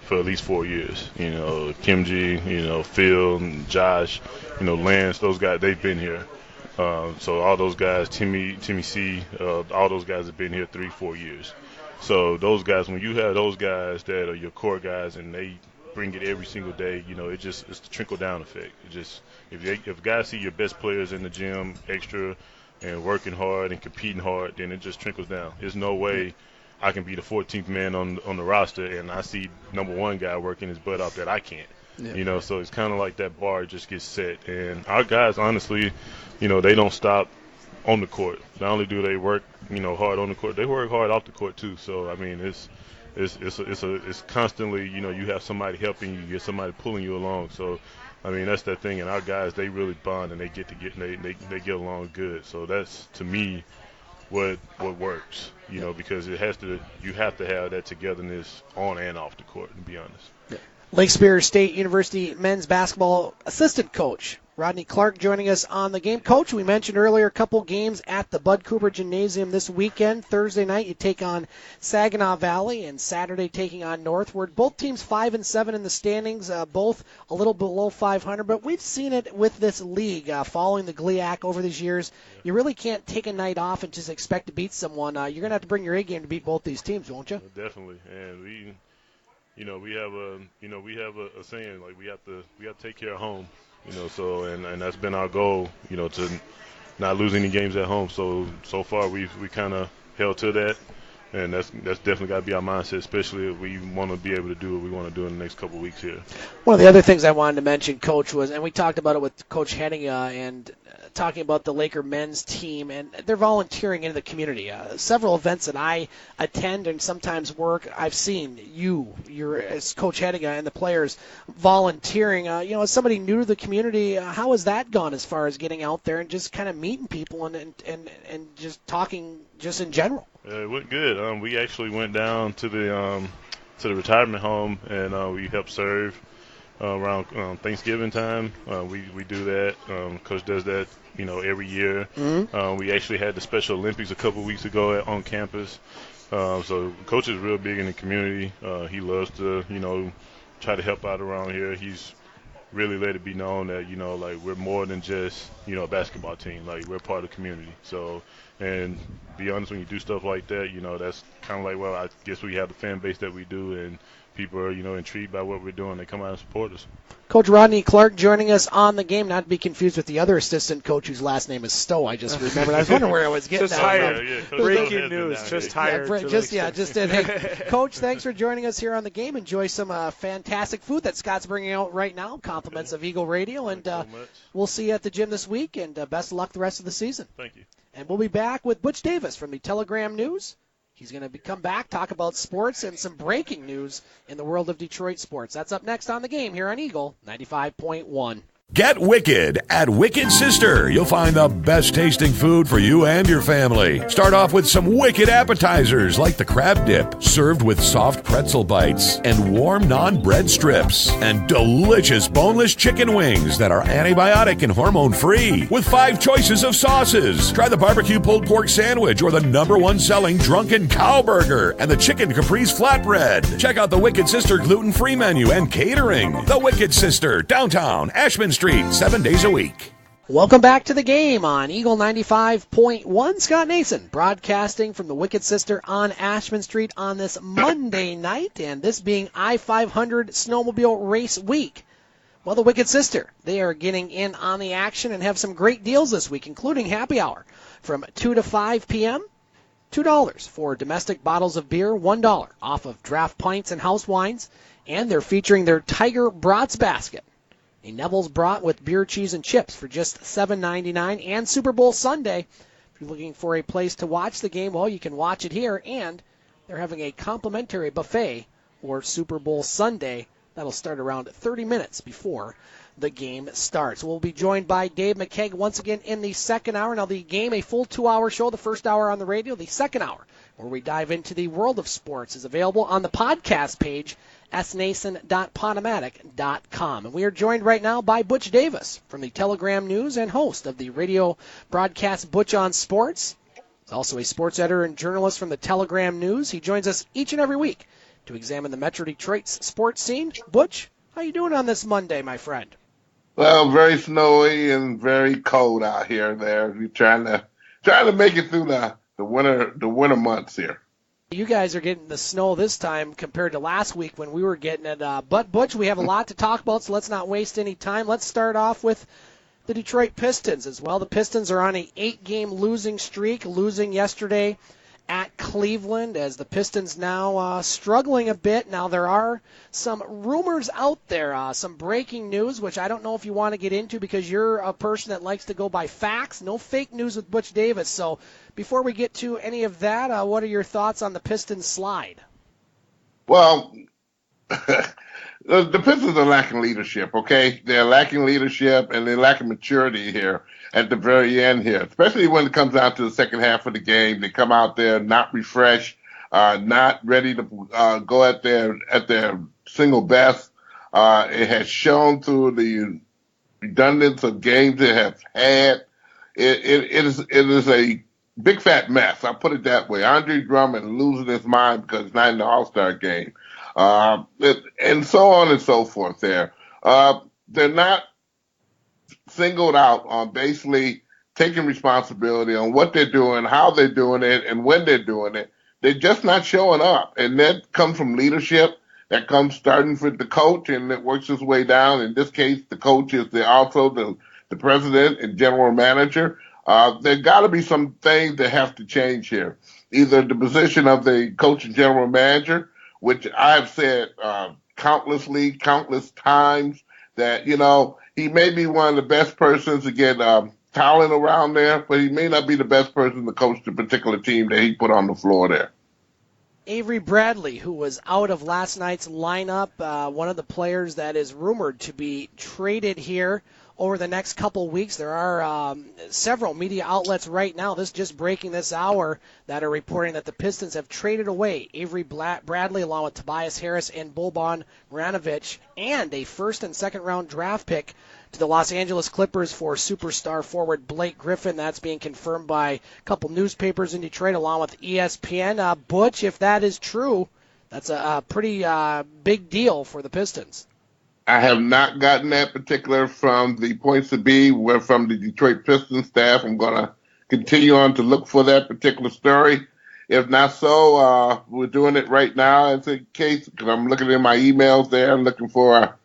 for at least 4 years. You know, Kimji, you know, Phil, and Josh, you know, Lance, those guys, they've been here. So all those guys, Timmy C, all those guys have been here 3-4 years. So those guys, when you have those guys that are your core guys and they bring it every single day, you know, it's the trickle down effect. It just if guys see your best players in the gym extra and working hard and competing hard, then it just trickles down. There's no way I can be the 14th man on the roster and I see number one guy working his butt off that I can't. Yeah. You know, so it's kind of like that bar just gets set. And our guys, honestly, you know, they don't stop on the court. Not only do they work, you know, hard on the court, they work hard off the court too. So I mean, it's constantly, you know, you have somebody helping you, you get somebody pulling you along. So I mean, that's that thing. And our guys, they really bond and they get along good. So that's, to me, what works. You know, because you have to have that togetherness on and off the court, to be honest. Yeah. Lake Superior State University men's basketball assistant coach Rodney Clark joining us on the game. Coach, we mentioned earlier a couple games at the Bud Cooper Gymnasium this weekend. Thursday night you take on Saginaw Valley, and Saturday taking on Northward. Both teams 5-7 in the standings, both a little below 500, but we've seen it with this league following the GLIAC over these years. You really can't take a night off and just expect to beat someone. You're going to have to bring your A game to beat both these teams, won't you? Definitely, and we have a saying, like we have to take care of home. You know, so and that's been our goal, you know, to not lose any games at home. So far we kind of held to that, and that's definitely got to be our mindset, especially if we want to be able to do what we want to do in the next couple of weeks here. One of the other things I wanted to mention, Coach, was, and we talked about it with Coach Henniga and talking about the Laker men's team, and they're volunteering into the community. Several events that I attend and sometimes work, I've seen you're as Coach Henniga and the players volunteering. You know, as somebody new to the community, how has that gone as far as getting out there and just kind of meeting people and just talking just in general? It went good. We actually went down to the retirement home and we helped serve around Thanksgiving time. We do that. Coach does that, you know, every year. Mm-hmm. We actually had the Special Olympics a couple weeks ago on campus. So Coach is real big in the community. He loves to, you know, try to help out around here. He's really let it be known that, you know, like, we're more than just, you know, a basketball team. Like, we're part of the community. So, and be honest, when you do stuff like that, you know, that's kind of like, well, I guess we have the fan base that we do, and people are, you know, intrigued by what we're doing. They come out and support us. Coach Rodney Clark joining us on the game, not to be confused with the other assistant coach whose last name is Stowe. I just remembered. I was wondering where I was getting just that. Hired. Breaking news. Just hired. Just did. Hey, Coach, thanks for joining us here on the game. Enjoy some fantastic food that Scott's bringing out right now. Compliments of Eagle Radio, and we'll see you at the gym this week. And best of luck the rest of the season. Thank you. And we'll be back with Butch Davis from the Telegram News. He's going to come back, talk about sports and some breaking news in the world of Detroit sports. That's up next on the game here on Eagle 95.1. Get wicked at Wicked Sister. You'll find the best tasting food for you and your family. Start off with some wicked appetizers like the crab dip, served with soft pretzel bites and warm non-bread strips, and delicious boneless chicken wings that are antibiotic and hormone free with 5 choices of sauces. Try the barbecue pulled pork sandwich or the #1 selling drunken cow burger and the chicken caprese flatbread. Check out the Wicked Sister gluten-free menu and catering. The Wicked Sister, downtown Ashman Street, 7 days a week. Welcome back to the game on Eagle 95.1. Scott Nason broadcasting from the Wicked Sister on Ashman Street on this Monday night, and this being I-500 Snowmobile Race Week. Well, the Wicked Sister, they are getting in on the action and have some great deals this week, including happy hour from 2 to 5 p.m. $2 for domestic bottles of beer, $1 off of draft pints and house wines, and they're featuring their Tiger Brats basket. A Neville's brat with beer, cheese, and chips for just $7.99, and Super Bowl Sunday. If you're looking for a place to watch the game, well, you can watch it here, and they're having a complimentary buffet for Super Bowl Sunday. That'll start around 30 minutes before the game starts. We'll be joined by Dave McKeag once again in the second hour. Now, the game, a full 2-hour show, the first hour on the radio, the second hour, where we dive into the world of sports, is available on the podcast page, snason.podomatic.com. And we are joined right now by Butch Davis from the Telegram News and host of the radio broadcast Butch on Sports. He's also a sports editor and journalist from the Telegram News. He joins us each and every week to examine the Metro Detroit's sports scene. Butch, how you doing on this Monday, my friend? Well, very snowy and very cold out here and there. We're trying to make it through the winter months here. You guys are getting the snow this time compared to last week when we were getting it. But, Butch, we have a lot to talk about, so let's not waste any time. Let's start off with the Detroit Pistons as well. The Pistons are on an 8-game losing streak, losing yesterday at Cleveland, as the Pistons now struggling a bit. Now, there are some rumors out there, some breaking news, which I don't know if you want to get into because you're a person that likes to go by facts. No fake news with Butch Davis. So before we get to any of that, what are your thoughts on the Pistons slide? Well, the Pistons are lacking leadership, okay? They're lacking leadership and they're lacking maturity here at the very end here, especially when it comes out to the second half of the game. They come out there not refreshed, not ready to go at their single best. It has shown through the redundance of games they have had. It is a big fat mess. I'll put it that way. Andre Drummond losing his mind because he's not in the All-Star game, and so on and so forth. They're not singled out on basically taking responsibility on what they're doing, how they're doing it, and when they're doing it. They're just not showing up. And that comes from leadership. That comes starting with the coach, and it works its way down. In this case, the coach is also the president and general manager. There got to be some things that have to change here. Either the position of the coach and general manager, which I've said countless times that, he may be one of the best persons to get talent around there, but he may not be the best person to coach the particular team that he put on the floor there. Avery Bradley, who was out of last night's lineup, one of the players that is rumored to be traded here over the next couple weeks. There are several media outlets right now, this just breaking this hour, that are reporting that the Pistons have traded away Avery Bradley along with Tobias Harris and Boban Marjanovic and a first and second round draft pick to the Los Angeles Clippers for superstar forward Blake Griffin. That's being confirmed by a couple newspapers in Detroit along with ESPN. Butch, if that is true, that's a pretty big deal for the Pistons. I have not gotten that particular from the points to be from the Detroit Pistons staff. I'm going to continue on to look for that particular story. If not so, we're doing it right now as a case because I'm looking in my emails there. I'm looking for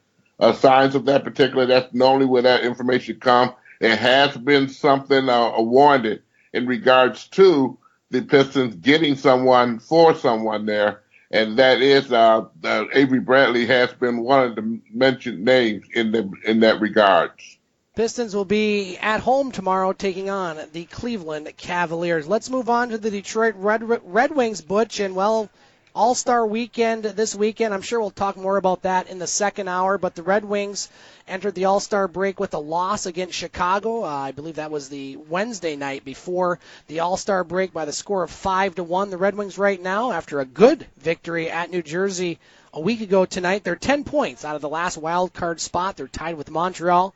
signs of that particular. That's normally where that information comes. It has been something warranted in regards to the Pistons getting someone for someone there. And that is Avery Bradley has been one of the mentioned names in that regards. Pistons will be at home tomorrow taking on the Cleveland Cavaliers. Let's move on to the Detroit Red Wings, Butch. And, well, All-Star weekend this weekend. I'm sure we'll talk more about that in the second hour, but the Red Wings entered the All-Star break with a loss against Chicago. I believe that was the Wednesday night before the All-Star break by the score of 5-1. The Red Wings right now, after a good victory at New Jersey a week ago tonight, they're 10 points out of the last wild card spot. They're tied with Montreal.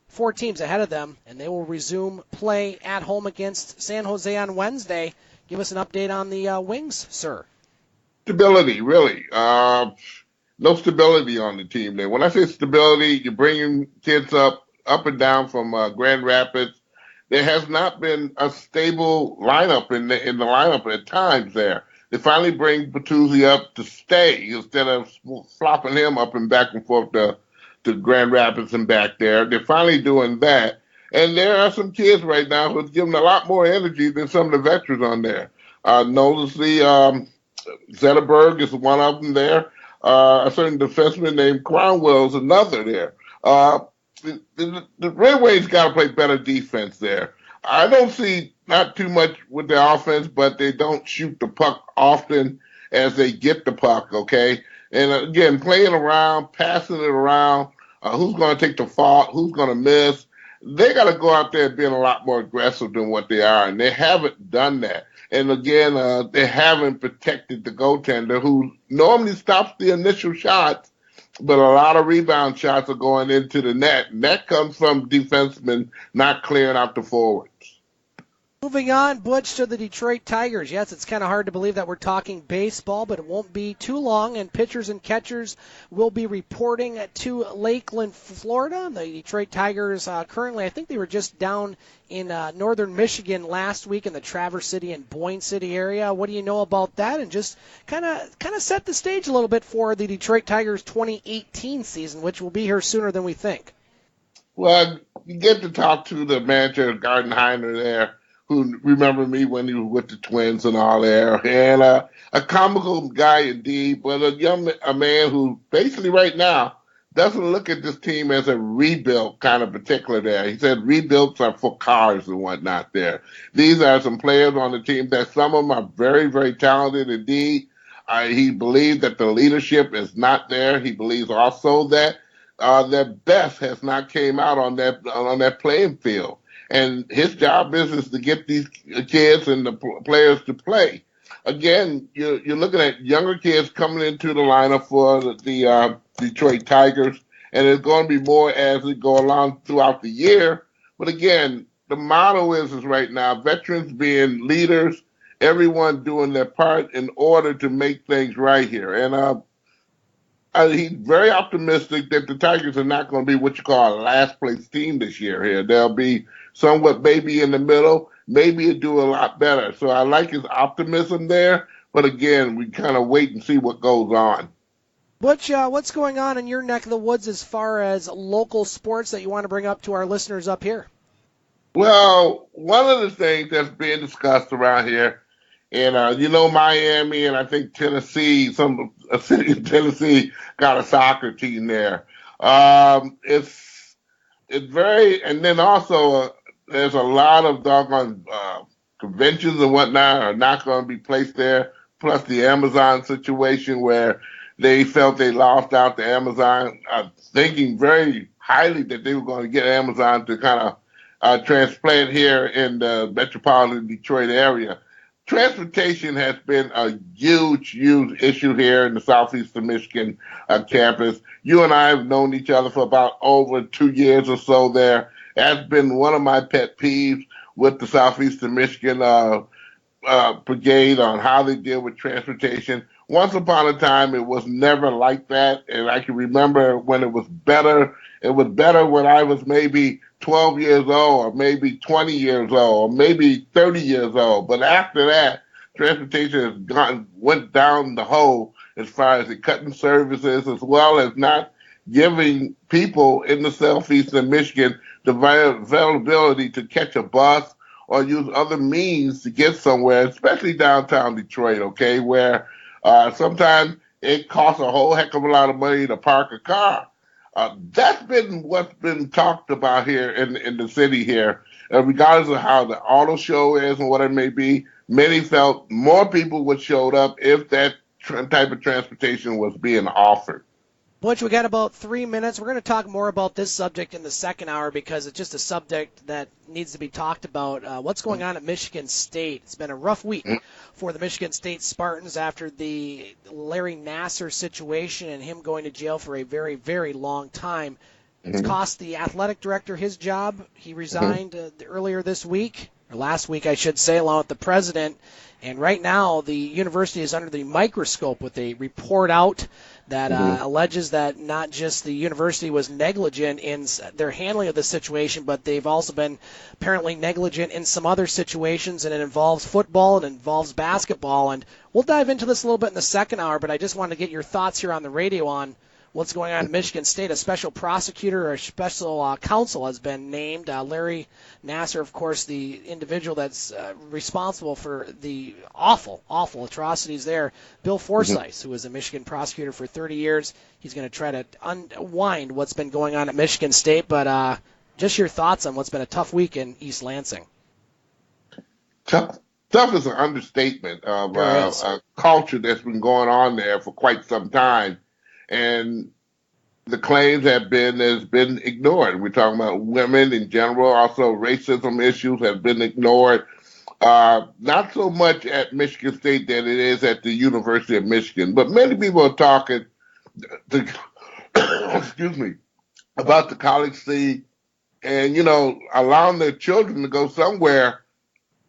4 teams ahead of them, and they will resume play at home against San Jose on Wednesday. Give us an update on the Wings, sir. Stability, really. No stability on the team there. When I say stability, you're bringing kids up and down from Grand Rapids. There has not been a stable lineup in the lineup at times there. They finally bring Bertuzzi up to stay instead of flopping him up and back and forth to Grand Rapids and back there. They're finally doing that. And there are some kids right now who's giving a lot more energy than some of the veterans on there. Noticeably, Zetterberg is one of them there. A certain defenseman named Cromwell is another there. The Red Wings got to play better defense there. I don't see not too much with their offense, but they don't shoot the puck often as they get the puck, okay? And again, playing around, passing it around, who's going to take the fault, who's going to miss. They got to go out there being a lot more aggressive than what they are, and they haven't done that. And again, they haven't protected the goaltender who normally stops the initial shots, but a lot of rebound shots are going into the net. And that comes from defensemen not clearing out the forwards. Moving on, Butch, to the Detroit Tigers. Yes, it's kind of hard to believe that we're talking baseball, but it won't be too long, and pitchers and catchers will be reporting to Lakeland, Florida. The Detroit Tigers currently, I think they were just down in northern Michigan last week in the Traverse City and Boyne City area. What do you know about that? And just kind of set the stage a little bit for the Detroit Tigers 2018 season, which will be here sooner than we think. Well, you get to talk to the manager, Gardenheimer there, who remember me when he was with the Twins and all there, and a comical guy indeed, but a man who basically right now doesn't look at this team as a rebuild kind of particular there. He said rebuilds are for cars and whatnot there. These are some players on the team that some of them are very, very talented indeed. He believes that the leadership is not there. He believes also that their best has not came out on that playing field. And his job is to get these kids and the players to play. Again, you're looking at younger kids coming into the lineup for the Detroit Tigers, and it's going to be more as we go along throughout the year. But again, the motto is right now, veterans being leaders, everyone doing their part in order to make things right here. And he's very optimistic that the Tigers are not going to be what you call a last-place team this year here. They'll be somewhat maybe in the middle, maybe do a lot better. So I like his optimism there. But again, we kind of wait and see what goes on. Butch, what's going on in your neck of the woods as far as local sports that you want to bring up to our listeners up here? Well, one of the things that's being discussed around here, and Miami and I think Tennessee, a city in Tennessee got a soccer team there. It's very, and then also there's a lot of doggone conventions and whatnot are not going to be placed there. Plus the Amazon situation where they felt they lost out to Amazon, thinking very highly that they were going to get Amazon to kind of transplant here in the metropolitan Detroit area. Transportation has been a huge, huge issue here in the southeastern Michigan campus. You and I have known each other for about over 2 years or so there. That's been one of my pet peeves with the southeastern Michigan brigade on how they deal with transportation. Once upon a time, it was never like that, and I can remember when it was better. It was better when I was maybe 12 years old or maybe 20 years old or maybe 30 years old. But after that, transportation has went down the hole as far as the cutting services as well as not giving people in the southeastern Michigan the availability to catch a bus or use other means to get somewhere, especially downtown Detroit, okay, where sometimes it costs a whole heck of a lot of money to park a car. That's been what's been talked about here in the city here. Regardless of how the auto show is and what it may be, many felt more people would showed up if that type of transportation was being offered. Butch, we got about 3 minutes. We're going to talk more about this subject in the second hour because it's just a subject that needs to be talked about. What's going on at Michigan State? It's been a rough week for the Michigan State Spartans after the Larry Nassar situation and him going to jail for a very, very long time. It's cost the athletic director his job. He resigned earlier this week, or last week, I should say, along with the president. And right now, the university is under the microscope with a report out that alleges that not just the university was negligent in their handling of the situation, but they've also been apparently negligent in some other situations, and it involves football, it involves basketball. And we'll dive into this a little bit in the second hour, but I just wanted to get your thoughts here on the radio on what's going on in Michigan State. A special prosecutor or a special counsel has been named. Larry Nassar, of course, the individual that's responsible for the awful, awful atrocities there. Bill Forsythe, who was a Michigan prosecutor for 30 years, he's going to try to unwind what's been going on at Michigan State. But just your thoughts on what's been a tough week in East Lansing. Tough is an understatement of a culture that's been going on there for quite some time. And the claims has been ignored. We're talking about women in general. Also, racism issues have been ignored. Not so much at Michigan State that it is at the University of Michigan, but many people are talking excuse me, about the college scene and, allowing their children to go somewhere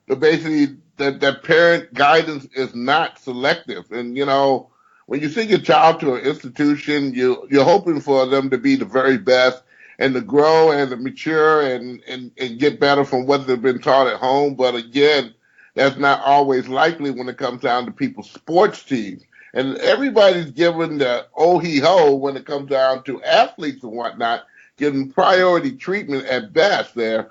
that basically that parent guidance is not selective. And, when you send your child to an institution, you're hoping for them to be the very best and to grow and to mature and get better from what they've been taught at home. But again, that's not always likely when it comes down to people's sports teams. And everybody's given the oh-he-ho when it comes down to athletes and whatnot, getting priority treatment at best there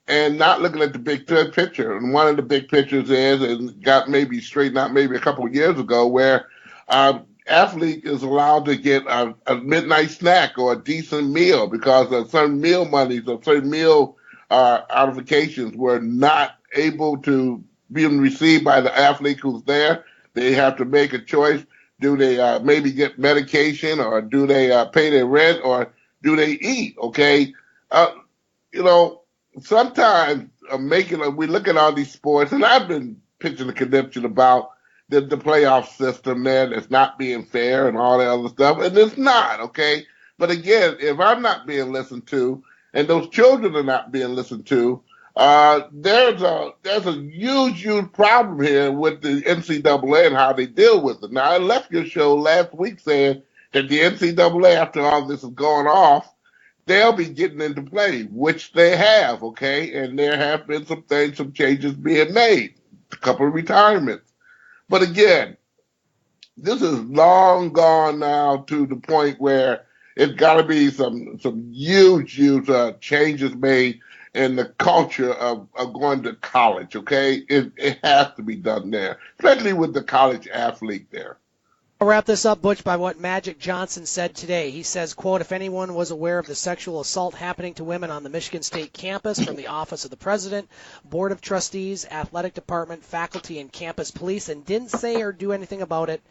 and not looking at the big picture. And one of the big pictures is, and got maybe straightened out maybe a couple of years ago, where athlete is allowed to get a midnight snack or a decent meal because of certain meal monies or certain meal allocations were not able to be received by the athlete who's there. They have to make a choice. Do they maybe get medication, or do they pay their rent, or do they eat? Okay. Sometimes we look at all these sports, and I've been pitching a conniption about the playoff system there that's not being fair and all that other stuff, and it's not, okay? But again, if I'm not being listened to and those children are not being listened to, there's a huge problem here with the NCAA and how they deal with it. Now, I left your show last week saying that the NCAA, after all this is going off, they'll be getting into play, which they have, okay? And there have been some changes being made, a couple of retirements. But again, this is long gone now to the point where it's got to be some huge changes made in the culture of going to college, okay? It has to be done there, especially with the college athlete there. I'll wrap this up, Butch, by what Magic Johnson said today. He says, quote, if anyone was aware of the sexual assault happening to women on the Michigan State campus from the Office of the President, Board of Trustees, Athletic Department, faculty, and campus police and didn't say or do anything about it,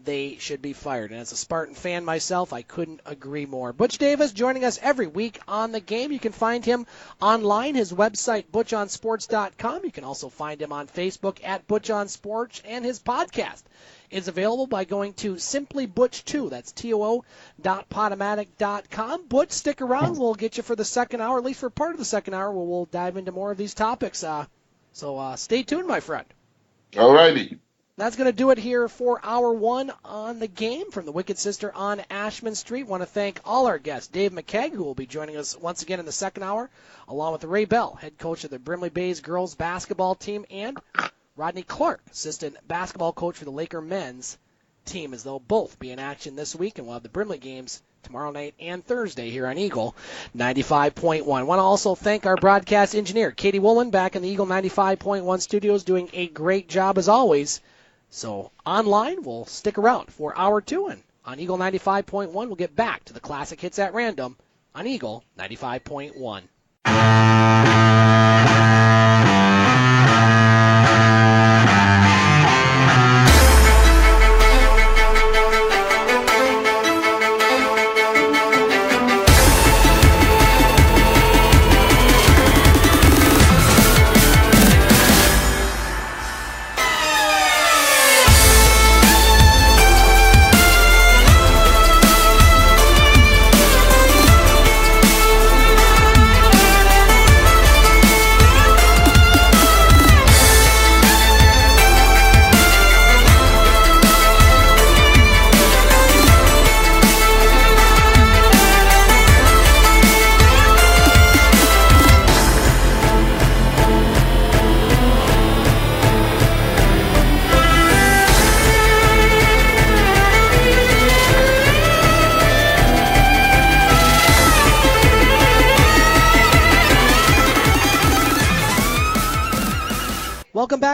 they should be fired. And as a Spartan fan myself, I couldn't agree more. Butch Davis joining us every week on The Game. You can find him online, his website, butchonsports.com. You can also find him on Facebook at Butch on Sports, and his podcast is available by going to Simply Butch 2. That's TOO.podomatic.com. Butch, stick around. We'll get you for the second hour, at least for part of the second hour, where we'll dive into more of these topics. So stay tuned, my friend. All righty. That's going to do it here for Hour 1 on The Game from the Wicked Sister on Ashman Street. Want to thank all our guests, Dave McKegg, who will be joining us once again in the second hour, along with Ray Bell, head coach of the Brimley Bays girls basketball team, and Rodney Clark, assistant basketball coach for the Laker men's team, as they'll both be in action this week, and we'll have the Brimley games tomorrow night and Thursday here on Eagle 95.1. Want to also thank our broadcast engineer, Katie Woolen, back in the Eagle 95.1 studios, doing a great job as always. So online, we'll stick around for Hour 2, and on Eagle 95.1, we'll get back to the classic hits at random on Eagle 95.1.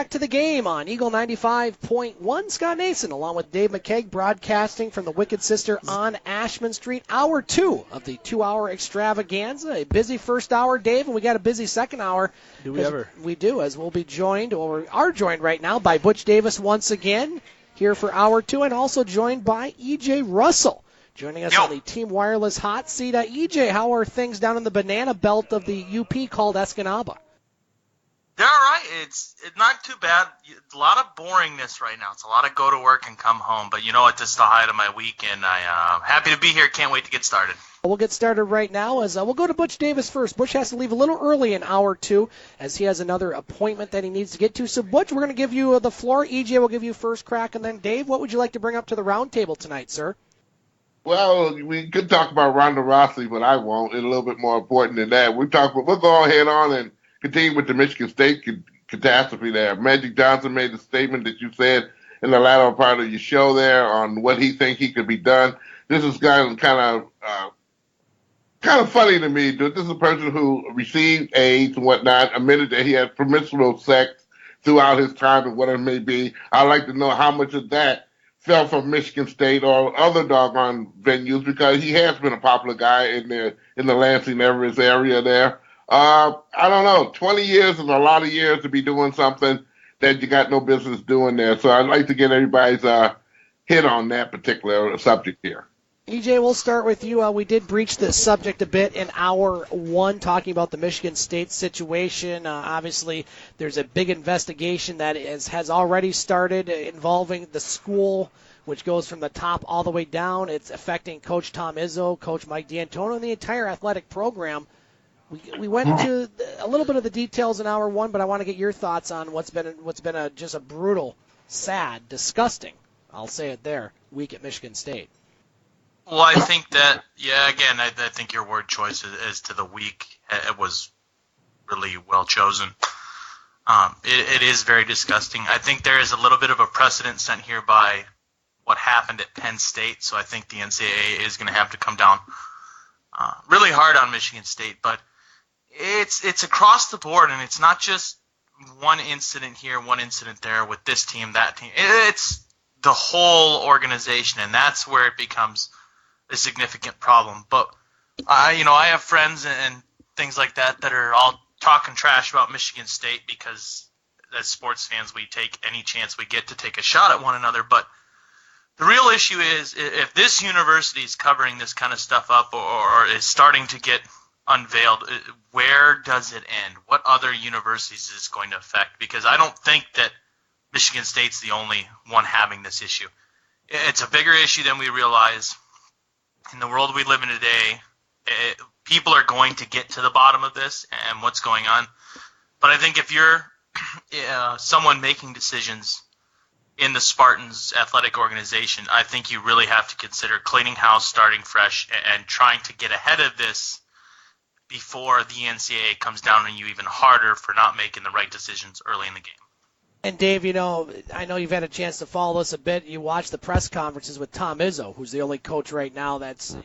back to the game on Eagle 95.1. Scott Nason along with Dave McKeag broadcasting from the Wicked Sister on Ashman Street. Hour 2 of the 2-hour extravaganza. A busy first hour, Dave, and we got a busy second hour. Do we ever? We do, as we'll be joined, or we are joined right now by Butch Davis once again here for hour 2, and also joined by E.J. Russell. Joining us on the Team Wireless hot seat. EJ, how are things down in the banana belt of the UP called Escanaba? They're all right. It's not too bad. A lot of boringness right now. It's a lot of go to work and come home. But you know what? This is the height of my weekend. I'm happy to be here. Can't wait to get started. We'll get started right now as we'll go to Butch Davis first. Butch has to leave a little early in hour 2 as he has another appointment that he needs to get to. So, Butch, we're going to give you the floor. EJ will give you first crack. And then, Dave, what would you like to bring up to the round table tonight, sir? Well, we could talk about Ronda Rousey, but I won't. It's a little bit more important than that. We'll go ahead on and continue with the Michigan State catastrophe there. Magic Johnson made the statement that you said in the latter part of your show there on what he thinks he could be done. This is kind of funny to me. This is a person who received AIDS and whatnot, admitted that he had permissible sex throughout his time and whatever it may be. I'd like to know how much of that fell from Michigan State or other doggone venues, because he has been a popular guy in the Lansing, Everest area there. I don't know. 20 years is a lot of years to be doing something that you got no business doing there. So I'd like to get everybody's hit on that particular subject here. EJ, we'll start with you. We did breach this subject a bit in hour 1, talking about the Michigan State situation. Obviously, there's a big investigation that has already started involving the school, which goes from the top all the way down. It's affecting Coach Tom Izzo, Coach Mike D'Antoni, and the entire athletic program. We went into a little bit of the details in hour 1, but I want to get your thoughts on what's been just a brutal, sad, disgusting, I'll say it there, week at Michigan State. Well, I think that, again, I think your word choice as to the week, it was really well chosen. It is very disgusting. I think there is a little bit of a precedent set here by what happened at Penn State, so I think the NCAA is going to have to come down really hard on Michigan State. But it's across the board, and it's not just one incident here, one incident there with this team, that team. It's the whole organization, and that's where it becomes a significant problem. But I have friends and things like that are all talking trash about Michigan State because as sports fans we take any chance we get to take a shot at one another. But the real issue is if this university is covering this kind of stuff up or is starting to get unveiled, where does it end? What other universities is this going to affect? Because I don't think that Michigan State's the only one having this issue. It's a bigger issue than we realize. In the world we live in today, people are going to get to the bottom of this and what's going on. But I think if you're someone making decisions in the Spartans athletic organization, I think you really have to consider cleaning house, starting fresh, and trying to get ahead of this before the NCAA comes down on you even harder for not making the right decisions early in the game. And Dave, I know you've had a chance to follow this a bit. You watched the press conferences with Tom Izzo, who's the only coach right now that's,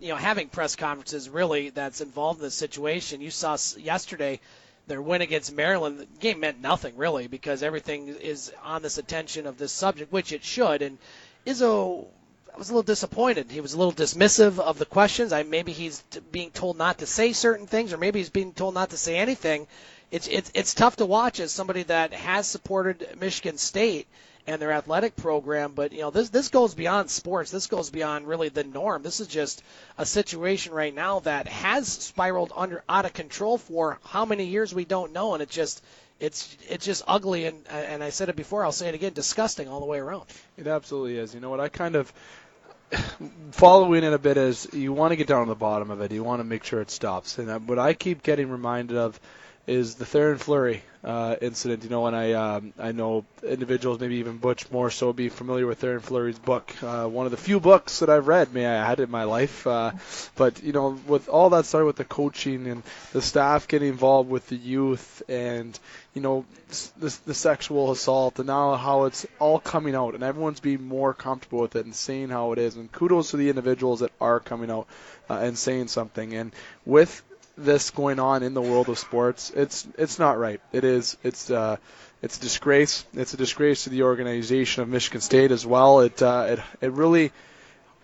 having press conferences really that's involved in this situation. You saw yesterday their win against Maryland. The game meant nothing really because everything is on this attention of this subject, which it should. And Izzo was a little disappointed. He was a little dismissive of the questions. Maybe he's being told not to say certain things, or maybe he's being told not to say anything. It's tough to watch as somebody that has supported Michigan State and their athletic program, but this goes beyond sports. This goes beyond really the norm. This is just a situation right now that has spiraled out of control for how many years we don't know, and it's just ugly. And I said it before, I'll say it again, disgusting all the way around. It absolutely is. You know what? I kind of following it a bit as you want to get down to the bottom of it. You want to make sure it stops. And what I keep getting reminded of is the Theron Fleury incident. And I know individuals, maybe even Butch more so, be familiar with Theron Fleury's book. One of the few books that I've read, may I add, in my life. But with all that started with the coaching and the staff getting involved with the youth and the sexual assault, and now how it's all coming out and everyone's being more comfortable with it and saying how it is. And kudos to the individuals that are coming out and saying something. And with this going on in the world of sports, it's not right. It's it's a disgrace. It's a disgrace to the organization of Michigan State as well. It really,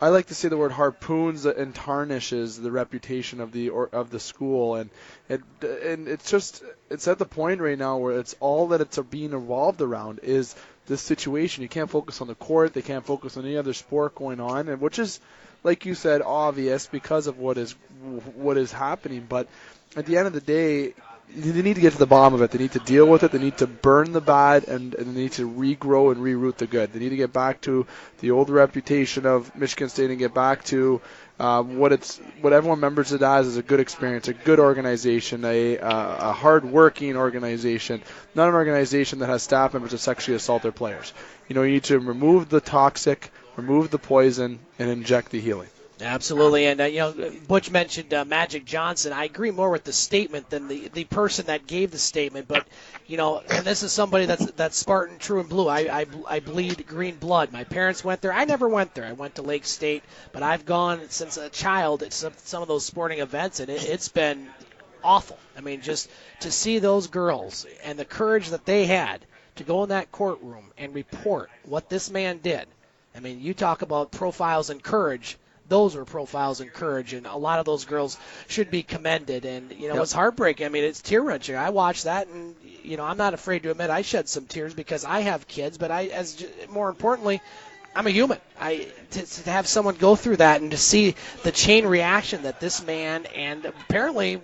I like to say the word harpoons and tarnishes the reputation of the school, and it's at the point right now where it's all that it's being evolved around is this situation. You can't focus on the court. They can't focus on any other sport going on, and which is, like you said, obvious because of what is happening. But at the end of the day, they need to get to the bottom of it. They need to deal with it. They need to burn the bad, and they need to regrow and reroot the good. They need to get back to the old reputation of Michigan State and get back to what everyone remembers it as is a good experience, a good organization, a hard-working organization, not an organization that has staff members that sexually assault their players. You need to remove the toxic, remove the poison, and inject the healing. Absolutely, and Butch mentioned Magic Johnson. I agree more with the statement than the person that gave the statement. But and this is somebody that's Spartan, true and blue. I bleed green blood. My parents went there. I never went there. I went to Lake State, but I've gone since a child at some of those sporting events, and it's been awful. I mean, just to see those girls and the courage that they had to go in that courtroom and report what this man did. I mean, you talk about profiles and courage. Those were profiles in courage, and a lot of those girls should be commended. And, It's heartbreaking. I mean, it's tear-wrenching. I watched that, and, I'm not afraid to admit I shed some tears because I have kids, but more importantly, I'm a human. To have someone go through that and to see the chain reaction that this man and apparently,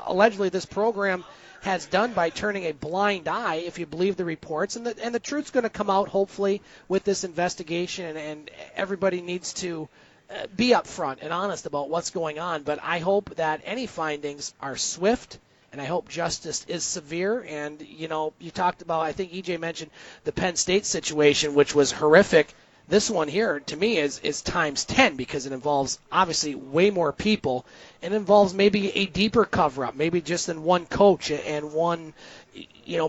allegedly, this program has done by turning a blind eye, if you believe the reports, and the truth's going to come out, hopefully, with this investigation, and everybody needs to be upfront and honest about what's going on. But I hope that any findings are swift, and I hope justice is severe. And, you talked about, I think EJ mentioned the Penn State situation, which was horrific. This one here, to me, is times 10 because it involves, obviously, way more people. It involves maybe a deeper cover-up, maybe just than one coach and one,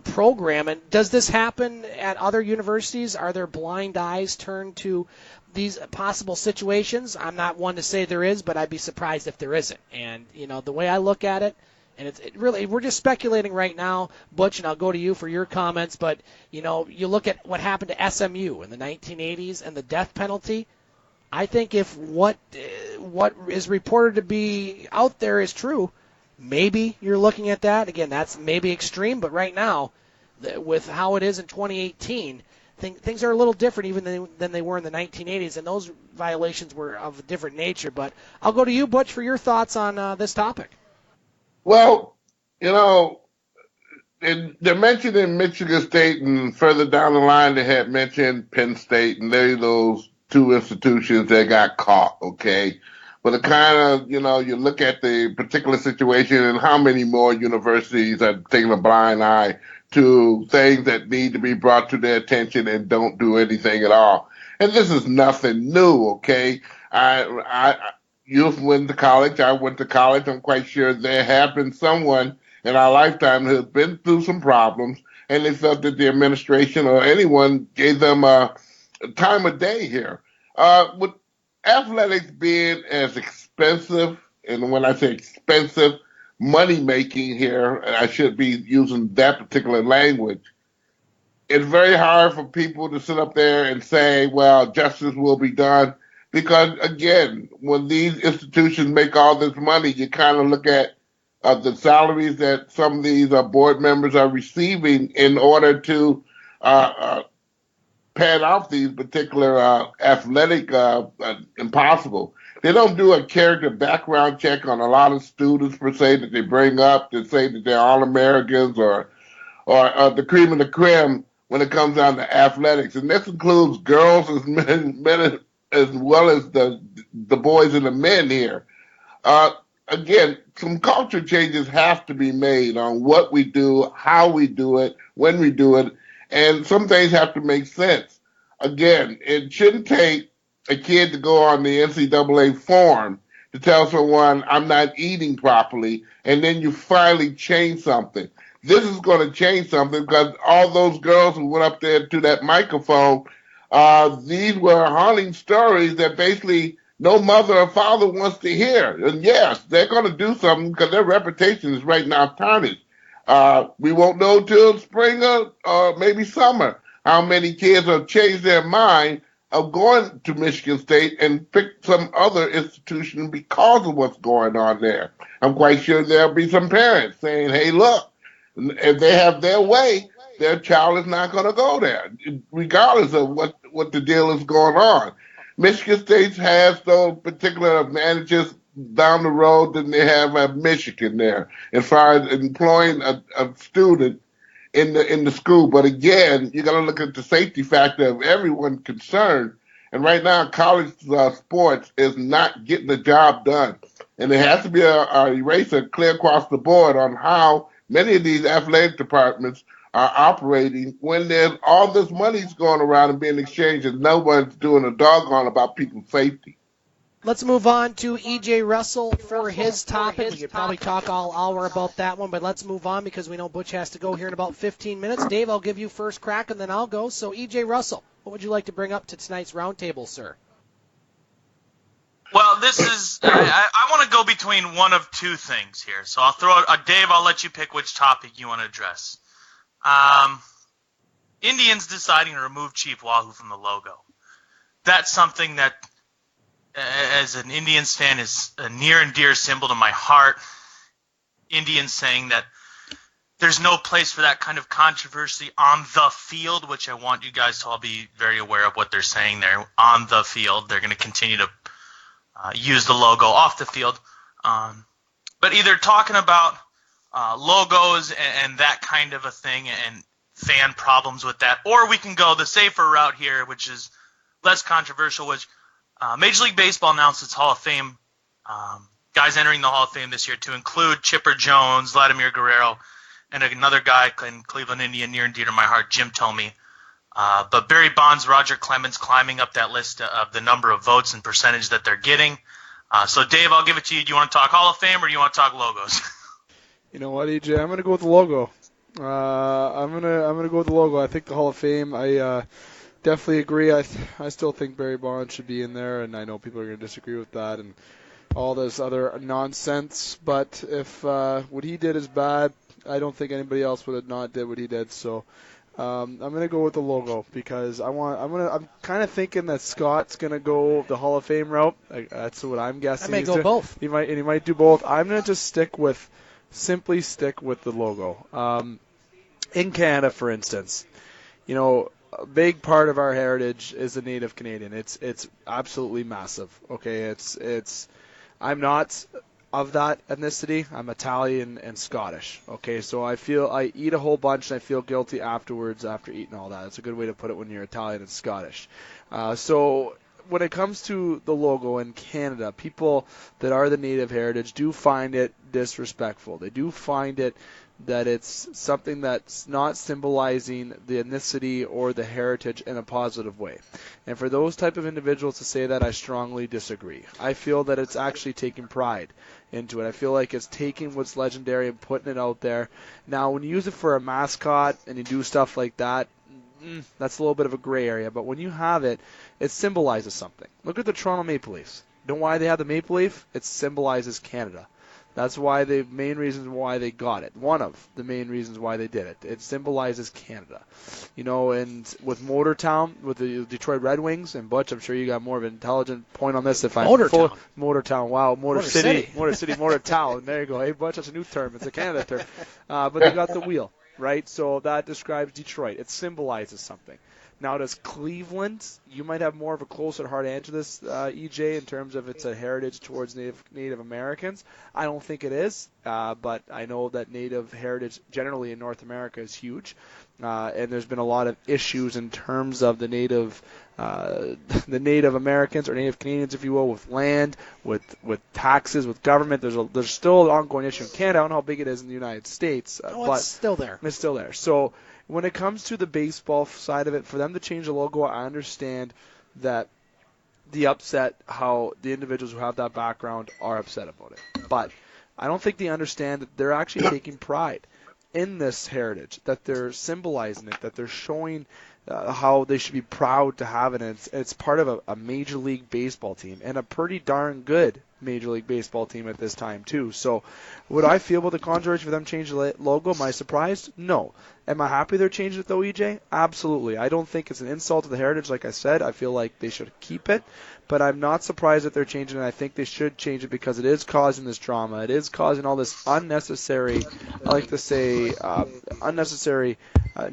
program. And does this happen at other universities? Are there blind eyes turned to these possible situations? I'm not one to say there is, but I'd be surprised if there isn't. And, the way I look at it, and it really, we're just speculating right now, Butch, and I'll go to you for your comments, but, you look at what happened to SMU in the 1980s and the death penalty. I think if what is reported to be out there is true, maybe you're looking at that. Again, that's maybe extreme, but right now, with how it is in 2018, things are a little different even than they were in the 1980s, and those violations were of a different nature. But I'll go to you, Butch, for your thoughts on this topic. Well, they're mentioning Michigan State, and further down the line they had mentioned Penn State, and they're those two institutions that got caught, okay? But it kind of, you look at the particular situation and how many more universities are taking a blind eye to things that need to be brought to their attention and don't do anything at all. And this is nothing new, okay? You went to college. I went to college. I'm quite sure there have been someone in our lifetime who has been through some problems, and they felt that the administration or anyone gave them a time of day here. With athletics being as expensive, and when I say expensive, money-making here, and I should be using that particular language, it's very hard for people to sit up there and say, well, justice will be done. Because, again, when these institutions make all this money, you kind of look at the salaries that some of these board members are receiving in order to pad off these particular athletic impossible. They don't do a character background check on a lot of students, per se, that they bring up to say that they're All-Americans or the cream of the creme when it comes down to athletics. And this includes girls as men as well as the boys and the men here. Again, some culture changes have to be made on what we do, how we do it, when we do it, and some things have to make sense. Again, it shouldn't take a kid to go on the NCAA form to tell someone, I'm not eating properly, and then you finally change something. This is going to change something because all those girls who went up there to that microphone, these were haunting stories that basically no mother or father wants to hear. And yes, they're going to do something because their reputation is right now tarnished. We won't know till spring or maybe summer how many kids have changed their mind of going to Michigan State and pick some other institution because of what's going on there. I'm quite sure there'll be some parents saying, hey, look, if they have their way, their child is not going to go there, regardless of what the deal is going on. Michigan State has those particular advantages down the road than they have at Michigan there, as far as employing a student in the school. But again, you got to look at the safety factor of everyone concerned. And right now, college sports is not getting the job done, and there has to be a eraser clear across the board on how many of these athletic departments are operating when there's all this money's going around and being exchanged, and no one's doing a doggone about people's safety. Let's move on to E.J. Russell for his topic. We could probably talk all hour about that one, but let's move on because we know Butch has to go here in about 15 minutes. Dave, I'll give you first crack, and then I'll go. So, E.J. Russell, what would you like to bring up to tonight's roundtable, sir? Well, this is I want to go between one of two things here. So I'll throw it, Dave, I'll let you pick which topic you want to address. Indians deciding to remove Chief Wahoo from the logo. That's something that, as an Indians fan, is a near and dear symbol to my heart. Indians saying that there's no place for that kind of controversy on the field, which I want you guys to all be very aware of what they're saying there. On the field, they're going to continue to use the logo off the field. But either talking about logos and that kind of a thing and fan problems with that, or we can go the safer route here, which is less controversial, which Major League Baseball announced its Hall of Fame, guys entering the Hall of Fame this year, to include Chipper Jones, Vladimir Guerrero, and another guy in Cleveland Indian near and dear to my heart, Jim Thome. But Barry Bonds, Roger Clemens climbing up that list of the number of votes and percentage that they're getting. So, Dave, I'll give it to you. Do you want to talk Hall of Fame or do you want to talk logos? You know what, EJ? I'm going to go with the logo. I'm gonna go with the logo. I think the Hall of Fame. I definitely agree. I still think Barry Bonds should be in there, and I know people are going to disagree with that and all this other nonsense. But if what he did is bad, I don't think anybody else would have not did what he did. So I'm going to go with the logo because I'm kind of thinking that Scott's going to go the Hall of Fame route. That's what I'm guessing. I may go both. He might do both. I'm going to just simply stick with the logo. In Canada, for instance, a big part of our heritage is the Native Canadian. It's absolutely massive. Okay, I'm not of that ethnicity. I'm Italian and Scottish. Okay, so I eat a whole bunch and I feel guilty afterwards after eating all that. That's a good way to put it when you're Italian and Scottish. So when it comes to the logo in Canada, people that are the Native heritage do find it disrespectful. They do find it that it's something that's not symbolizing the ethnicity or the heritage in a positive way. And for those type of individuals to say that, I strongly disagree. I feel that it's actually taking pride into it. I feel like it's taking what's legendary and putting it out there. Now, when you use it for a mascot and you do stuff like that, that's a little bit of a gray area. But when you have it, it symbolizes something. Look at the Toronto Maple Leafs. You know why they have the Maple Leaf? It symbolizes Canada. That's why the main reasons why they got it. One of the main reasons why they did it. It symbolizes Canada. And with Motortown, with the Detroit Red Wings, and Butch, I'm sure you got more of an intelligent point on this. Motortown. Wow, Motor City. Motortown. There you go. Hey, Butch, that's a new term. It's a Canada term. But they got the wheel, right? So that describes Detroit. It symbolizes something. Now, does Cleveland, you might have more of a close at heart answer to this, EJ, in terms of it's a heritage towards Native Americans. I don't think it is, but I know that Native heritage generally in North America is huge, and there's been a lot of issues in terms of the Native Americans or Native Canadians, if you will, with land, with taxes, with government. There's still an ongoing issue in Canada. I don't know how big it is in the United States, but it's still there. It's still there. So when it comes to the baseball side of it, for them to change the logo, I understand that the upset, how the individuals who have that background are upset about it. But I don't think they understand that they're actually taking pride in this heritage, that they're symbolizing it, that they're showing how they should be proud to have it. And it's part of a Major League Baseball team, and a pretty darn good Major League Baseball team at this time too. So would I feel about the controversy for them changing the logo? Am I surprised? No. Am I happy they're changing it though, EJ? Absolutely. I don't think it's an insult to the heritage. Like I said, I feel like they should keep it, but I'm not surprised that they're changing it. I think they should change it because it is causing this drama. It is causing all this unnecessary, I like to say, unnecessary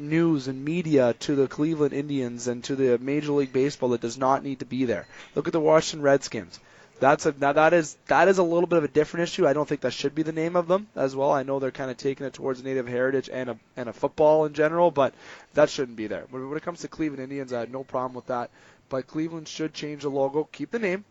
news and media to the Cleveland Indians and to the Major League Baseball that does not need to be there. Look at the Washington Redskins. That is a little bit of a different issue. I don't think that should be the name of them as well. I know they're kind of taking it towards native heritage and a football in general, but that shouldn't be there. When it comes to Cleveland Indians, I had no problem with that. But Cleveland should change the logo, keep the name.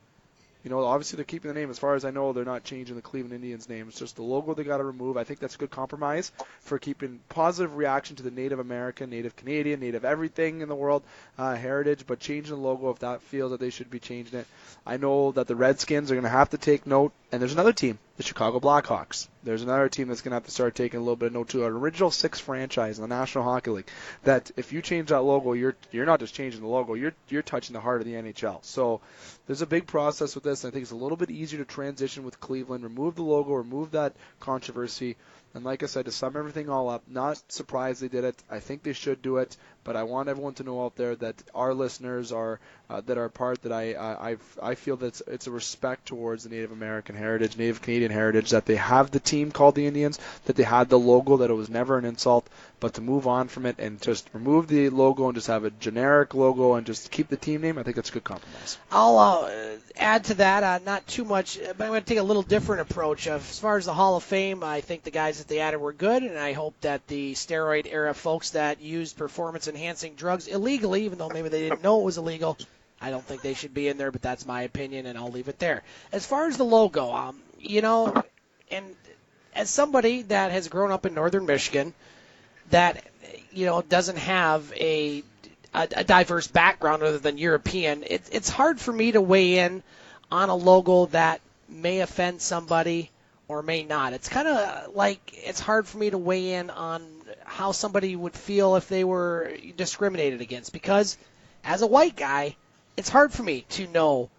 You know, obviously they're keeping the name. As far as I know, they're not changing the Cleveland Indians name. It's just the logo they got to remove. I think that's a good compromise for keeping positive reaction to the Native American, Native Canadian, Native everything in the world heritage, but changing the logo if that feels that they should be changing it. I know that the Redskins are going to have to take note, and there's another team, the Chicago Blackhawks. There's another team that's going to have to start taking a little bit of note to an original 6 franchise in the National Hockey League. That if you change that logo, you're not just changing the logo, you're touching the heart of the NHL. So there's a big process with this. I think it's a little bit easier to transition with Cleveland, remove the logo, remove that controversy. And like I said, to sum everything all up, not surprised they did it. I think they should do it, but I want everyone to know out there that our listeners are that are part that I feel that it's a respect towards the Native American heritage, Native Canadian heritage, that they have the team called the Indians, that they had the logo, that it was never an insult, but to move on from it and just remove the logo and just have a generic logo and just keep the team name, I think that's a good compromise. I'll add to that, not too much, but I'm going to take a little different approach. As far as the Hall of Fame, I think the guys that they added were good, and I hope that the steroid era folks that used performance-enhancing drugs illegally, even though maybe they didn't know it was illegal, I don't think they should be in there, but that's my opinion, and I'll leave it there. As far as the logo, and as somebody that has grown up in northern Michigan that, doesn't have a diverse background other than European, it's hard for me to weigh in on a logo that may offend somebody or may not. It's kind of like it's hard for me to weigh in on how somebody would feel if they were discriminated against, because as a white guy, it's hard for me to know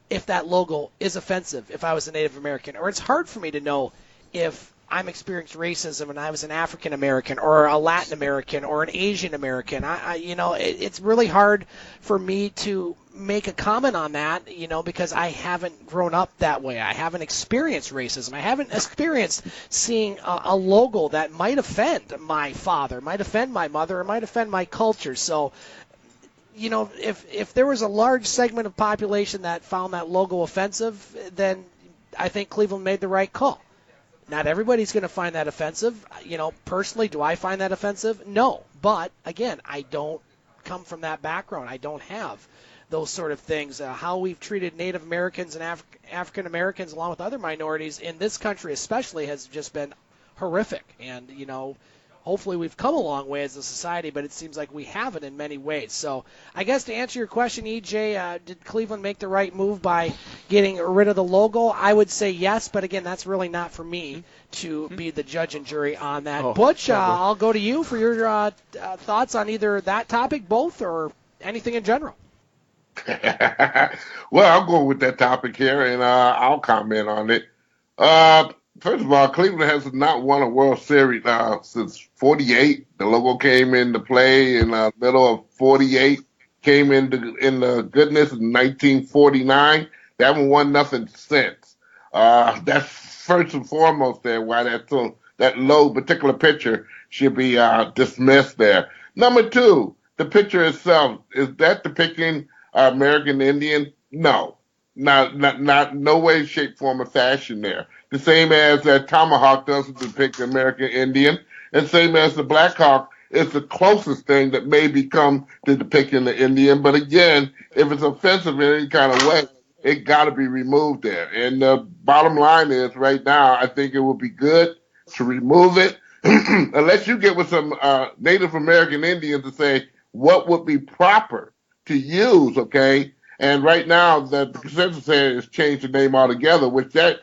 if that logo is offensive if I was a Native American, or it's hard for me to know if I'm experienced racism and I was an African American or a Latin American or an Asian American. It's really hard for me to make a comment on that, because I haven't grown up that way. I haven't experienced racism. I haven't experienced seeing a logo that might offend my father, might offend my mother, or might offend my culture. So, if there was a large segment of population that found that logo offensive, then I think Cleveland made the right call. Not everybody's going to find that offensive. Personally, do I find that offensive? No. But, again, I don't come from that background. I don't have those sort of things. How we've treated Native Americans and African Americans along with other minorities in this country especially has just been horrific. And, hopefully we've come a long way as a society, but it seems like we haven't in many ways. So I guess to answer your question, EJ, did Cleveland make the right move by getting rid of the logo? I would say yes, but again, that's really not for me to be the judge and jury on that. Butch, I'll go to you for your thoughts on either that topic, both, or anything in general. Well, I'll go with that topic here, and I'll comment on it. First of all, Cleveland has not won a World Series since 48. The logo came into play in the middle of 48, came in the goodness in 1949. They haven't won nothing since. That's first and foremost there, why that low particular picture should be dismissed there. Number two, the picture itself, is that depicting American Indian? No. Not no way, shape, form, or fashion there. The same as that tomahawk doesn't depict the American Indian, and same as the Black Hawk is the closest thing that may become to depicting the Indian. But again, if it's offensive in any kind of way, it got to be removed there. And the bottom line is, right now, I think it would be good to remove it, unless you get with some Native American Indians to say what would be proper to use, okay? And right now, the consensus is change the name altogether, which is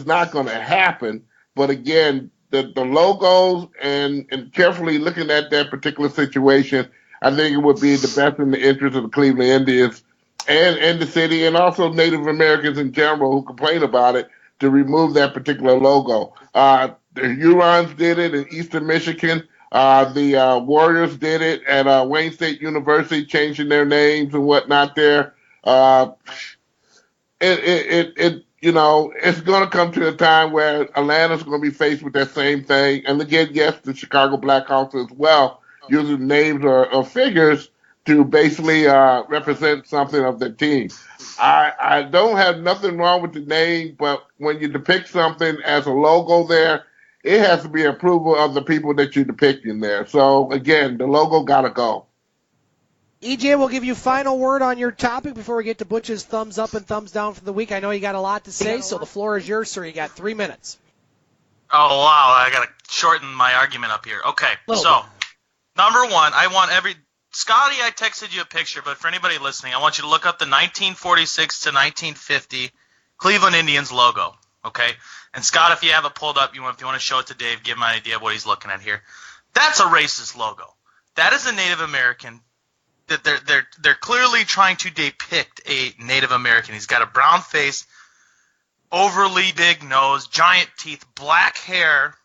not going to happen. But again, the logos and carefully looking at that particular situation, I think it would be the best in the interest of the Cleveland Indians and the city, and also Native Americans in general who complain about it, to remove that particular logo. The Hurons did it in Eastern Michigan. The Warriors did it at Wayne State University, changing their names and whatnot there. It's going to come to a time where Atlanta's going to be faced with that same thing. And again, yes, the Chicago Blackhawks as well, using names or figures to basically represent something of their team. I don't have nothing wrong with the name, but when you depict something as a logo there, it has to be approval of the people that you're depicting there. So, again, the logo got to go. EJ, we'll give you final word on your topic before we get to Butch's thumbs up and thumbs down for the week. I know you got a lot to say, so the floor is yours, sir. You got 3 minutes. Oh, wow. I got to shorten my argument up here. Okay, so number one, I want Scotty, I texted you a picture, but for anybody listening, I want you to look up the 1946 to 1950 Cleveland Indians logo, okay? And Scott, if you have it pulled up, if you want to show it to Dave, give him an idea of what he's looking at here. That's a racist logo. That is a Native American. That they're clearly trying to depict a Native American. He's got a brown face, overly big nose, giant teeth, black hair,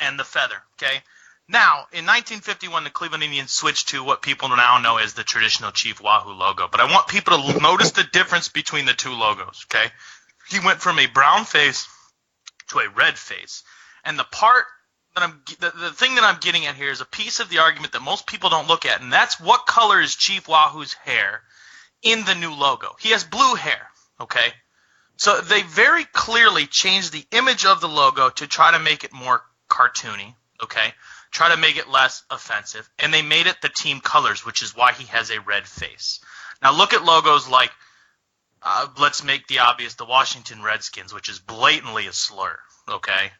and the feather, okay? Now, in 1951, the Cleveland Indians switched to what people now know as the traditional Chief Wahoo logo. But I want people to notice the difference between the two logos, okay? He went from a brown face to a red face. And the thing that I'm getting at here is a piece of the argument that most people don't look at, and that's what color is Chief Wahoo's hair in the new logo. He has blue hair, okay? So they very clearly changed the image of the logo to try to make it more cartoony, okay? Try to make it less offensive, and they made it the team colors, which is why he has a red face. Now look at logos like, let's make the obvious, the Washington Redskins, which is blatantly a slur, okay?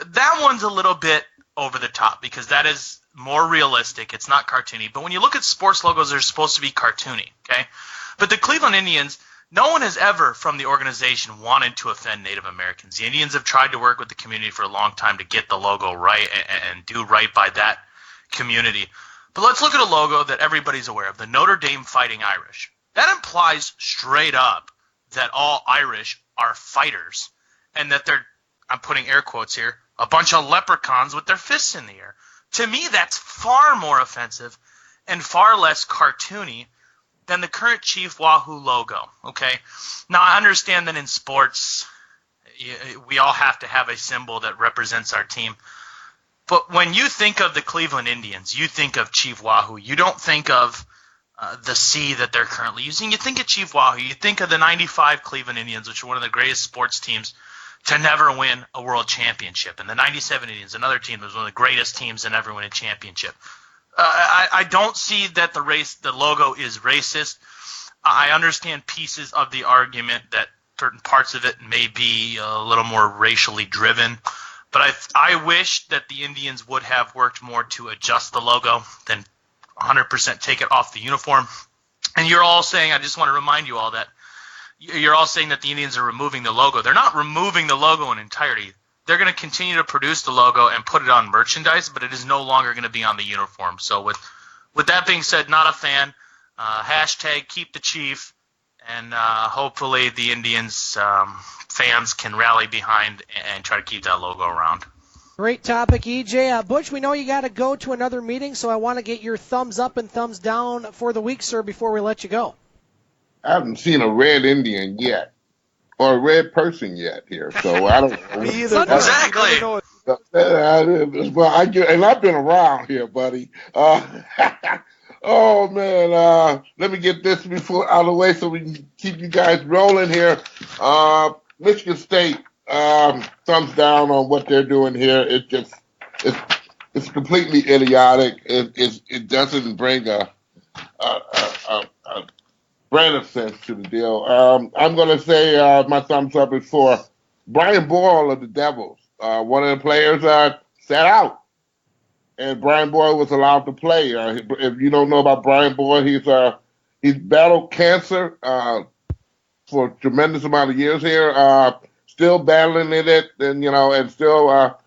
That one's a little bit over the top because that is more realistic. It's not cartoony. But when you look at sports logos, they're supposed to be cartoony, okay? But the Cleveland Indians, no one has ever from the organization wanted to offend Native Americans. The Indians have tried to work with the community for a long time to get the logo right and do right by that community. But let's look at a logo that everybody's aware of, the Notre Dame Fighting Irish. That implies straight up that all Irish are fighters and that they're, I'm putting air quotes here, a bunch of leprechauns with their fists in the air. To me, that's far more offensive and far less cartoony than the current Chief Wahoo logo, okay? Now, I understand that in sports, we all have to have a symbol that represents our team. But when you think of the Cleveland Indians, you think of Chief Wahoo. You don't think of the C that they're currently using. You think of Chief Wahoo. You think of the 95 Cleveland Indians, which are one of the greatest sports teams to never win a world championship. And the 97 Indians, another team that was one of the greatest teams to never win a championship. I don't see that the logo is racist. I understand pieces of the argument that certain parts of it may be a little more racially driven. But I wish that the Indians would have worked more to adjust the logo than 100% take it off the uniform. And you're all saying, I just want to remind you all that, you're all saying that the Indians are removing the logo. They're not removing the logo in entirety. They're going to continue to produce the logo and put it on merchandise, but it is no longer going to be on the uniform. So with that being said, not a fan. Hashtag keep the Chief, and hopefully the Indians fans can rally behind and try to keep that logo around. Great topic, EJ. Butch, we know you got to go to another meeting, so I want to get your thumbs up and thumbs down for the week, sir, before we let you go. I haven't seen a red Indian yet, or a red person yet here, so I don't know. Me either. Exactly. Well, I've been around here, buddy. Oh man, let me get this before out of the way so we can keep you guys rolling here. Michigan State, thumbs down on what they're doing here. It's completely idiotic. It doesn't bring a brand of sense to the deal. I'm going to say my thumbs up is for Brian Boyle of the Devils. One of the players sat out, and Brian Boyle was allowed to play. If you don't know about Brian Boyle, he's battled cancer for a tremendous amount of years here, still battling it, and still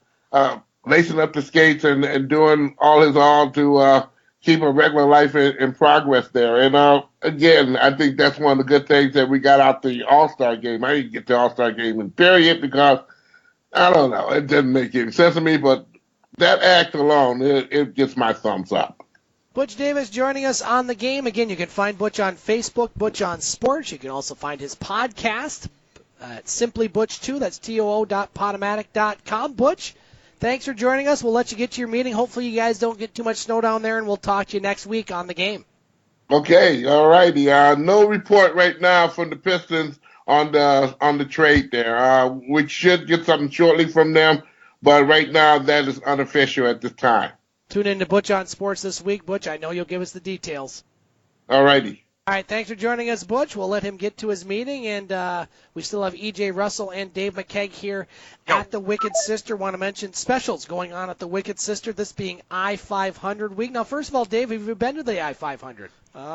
lacing up the skates and doing all his all to keep a regular life in progress there. And again, I think that's one of the good things that we got out the All-Star game. I didn't get the All-Star game in period because, I don't know, it doesn't make any sense to me, but that act alone, it gets my thumbs up. Butch Davis joining us on the game. Again, you can find Butch on Facebook, Butch on Sports. You can also find his podcast at Simply Butch 2. That's too.podomatic.com. Butch, thanks for joining us. We'll let you get to your meeting. Hopefully you guys don't get too much snow down there, and we'll talk to you next week on the game. Okay, all righty. No report right now from the Pistons on the trade there. We should get something shortly from them, but right now that is unofficial at this time. Tune in to Butch on Sports this week. Butch, I know you'll give us the details. All righty. All right, thanks for joining us, Butch. We'll let him get to his meeting, and we still have E.J. Russell and Dave McKeag here at the Wicked Sister. Want to mention specials going on at the Wicked Sister, this being I-500 week. Now, first of all, Dave, have you been to the I-500?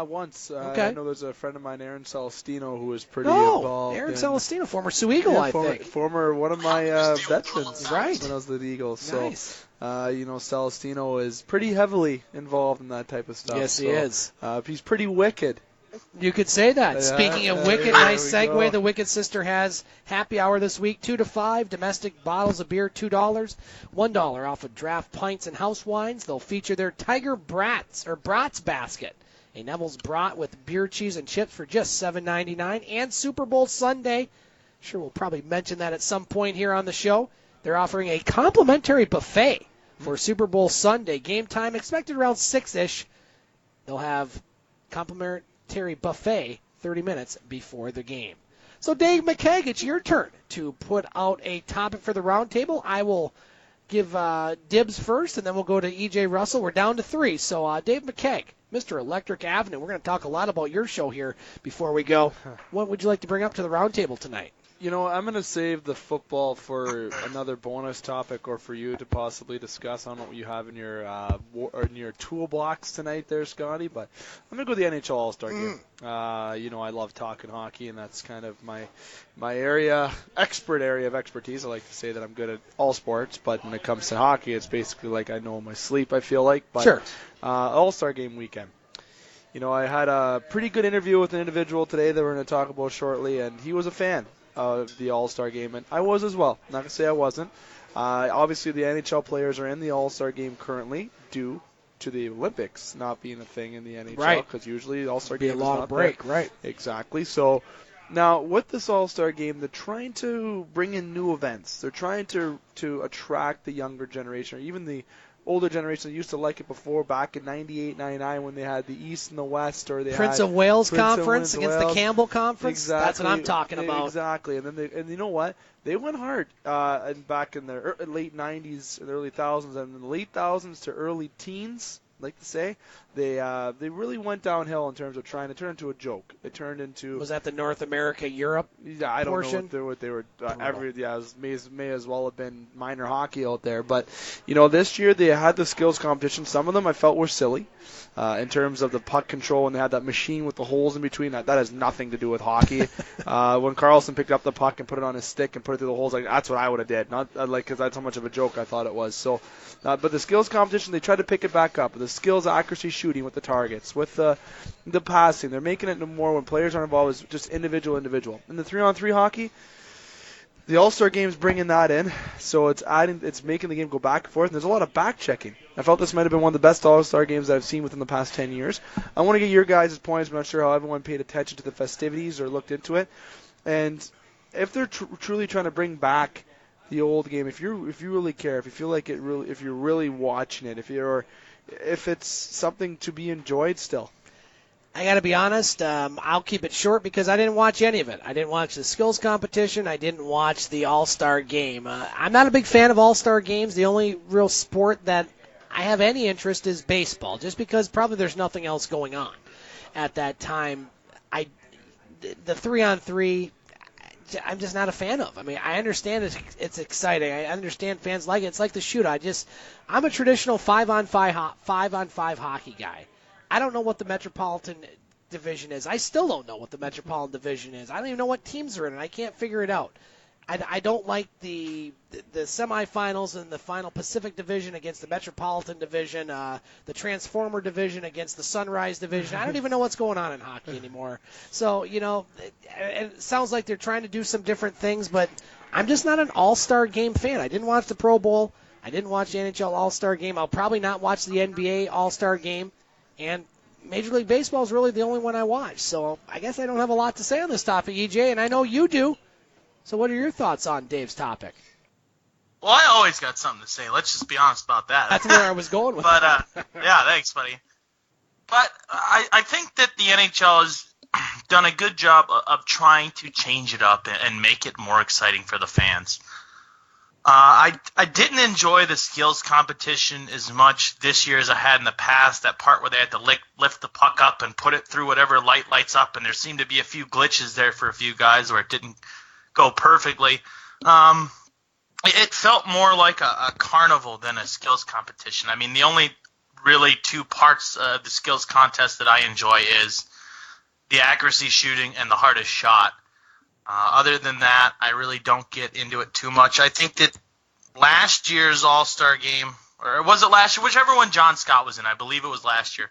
Once. Okay. I know there's a friend of mine, Aaron Celestino, who was pretty involved. Aaron Celestino, former Sioux Eagle, I think. Former one of my veterans right. when I was with the Eagles. Nice. So, Celestino is pretty heavily involved in that type of stuff. Yes, he is. He's pretty wicked. You could say that. Yeah, Speaking of Wicked, nice segue. The Wicked Sister has happy hour this week, 2 to 5. Domestic bottles of beer, $2. $1 off of draft pints and house wines. They'll feature their Tiger Brats basket, a Neville's brat with beer, cheese, and chips for just $7.99. And Super Bowl Sunday, sure we'll probably mention that at some point here on the show. They're offering a complimentary buffet for Super Bowl Sunday. Game time expected around 6-ish. They'll have complimentary buffet 30 minutes before the game. So Dave McKeag, it's your turn to put out a topic for the roundtable. I will give dibs first, and then we'll go to E.J. Russell. We're down to 3. So Dave McKeag, Mr. Electric Avenue, we're going to talk a lot about your show here before we go. What would you like to bring up to the roundtable tonight? I'm going to save the football for another bonus topic, or for you to possibly discuss. I don't know what you have in your toolbox tonight there, Scotty, but I'm going to go to the NHL All-Star Game. I love talking hockey, and that's kind of my area of expertise. I like to say that I'm good at all sports, but when it comes to hockey, it's basically like I know in my sleep, I feel like. But, sure. All-Star Game weekend. I had a pretty good interview with an individual today that we're going to talk about shortly, and he was a fan of the All-Star Game, and I was as well. Not going to say I wasn't. Obviously, the NHL players are in the All-Star Game currently due to the Olympics not being a thing in the NHL, right? Because usually the All-Star Game is a long not break, there. right? Exactly. So now with this All-Star Game, they're trying to bring in new events. They're trying to attract the younger generation, or even the older generation that used to like it before, back in 98, 99, when they had the East and the West, or they Prince had of Wales Prince Conference of against Wales. the Campbell Conference. Exactly. That's what I'm talking about. Exactly. And then and you know what? They went hard back in the late 90s and early thousands, and in the late thousands to early teens, like to say, they really went downhill in terms of trying to turn into a joke. It turned into, was that the North America Europe I don't portion? know what they were may as well have been minor hockey out there. But this year they had the skills competition. Some of them I felt were silly in terms of the puck control, and they had that machine with the holes in between. That has nothing to do with hockey. When Carlson picked up the puck and put it on his stick and put it through the holes, that's what I would have did. Not because that's how much of a joke I thought it was. So, but the skills competition, they tried to pick it back up. The skills, accuracy, shooting with the targets, with the passing. They're making it more when players aren't involved, is just individual. And the 3-on-3 hockey, the All-Star Game's bringing that in, so it's making the game go back and forth, and there's a lot of back checking. I felt this might have been one of the best All-Star games I've seen within the past 10 years. I want to get your guys' points. I'm not sure how everyone paid attention to the festivities or looked into it, and if they're truly trying to bring back the old game, if you really care, if you feel like if you're really watching it, if it's something to be enjoyed still. I got to be honest, I'll keep it short because I didn't watch any of it. I didn't watch the skills competition. I didn't watch the All-Star Game. I'm not a big fan of All-Star Games. The only real sport that I have any interest is baseball, just because probably there's nothing else going on at that time. The 3-on-3, I'm just not a fan of. I mean, I understand it's exciting. I understand fans like it. It's like the shootout. I'm a traditional 5-on-5 hockey guy. I don't know what the Metropolitan Division is. I still don't know what the Metropolitan Division is. I don't even know what teams are in it. I can't figure it out. I don't like the semifinals and the final Pacific Division against the Metropolitan Division, the Transformer Division against the Sunrise Division. I don't even know what's going on in hockey anymore. So, it sounds like they're trying to do some different things, but I'm just not an All-Star Game fan. I didn't watch the Pro Bowl. I didn't watch the NHL All-Star Game. I'll probably not watch the NBA All-Star Game. And Major League Baseball is really the only one I watch. So I guess I don't have a lot to say on this topic, EJ, and I know you do. So what are your thoughts on Dave's topic? Well, I always got something to say. Let's just be honest about that. That's where I was going with that. Yeah, thanks, buddy. But I think that the NHL has done a good job of trying to change it up and make it more exciting for the fans. I didn't enjoy the skills competition as much this year as I had in the past. That part where they had to lift the puck up and put it through whatever light lights up, and there seemed to be a few glitches there for a few guys where it didn't go perfectly. It felt more like a carnival than a skills competition. I mean, the only really two parts of the skills contest that I enjoy is the accuracy shooting and the hardest shot. Other than that, I really don't get into it too much. I think that last year's All-Star Game, or was it last year? Whichever one John Scott was in, I believe it was last year.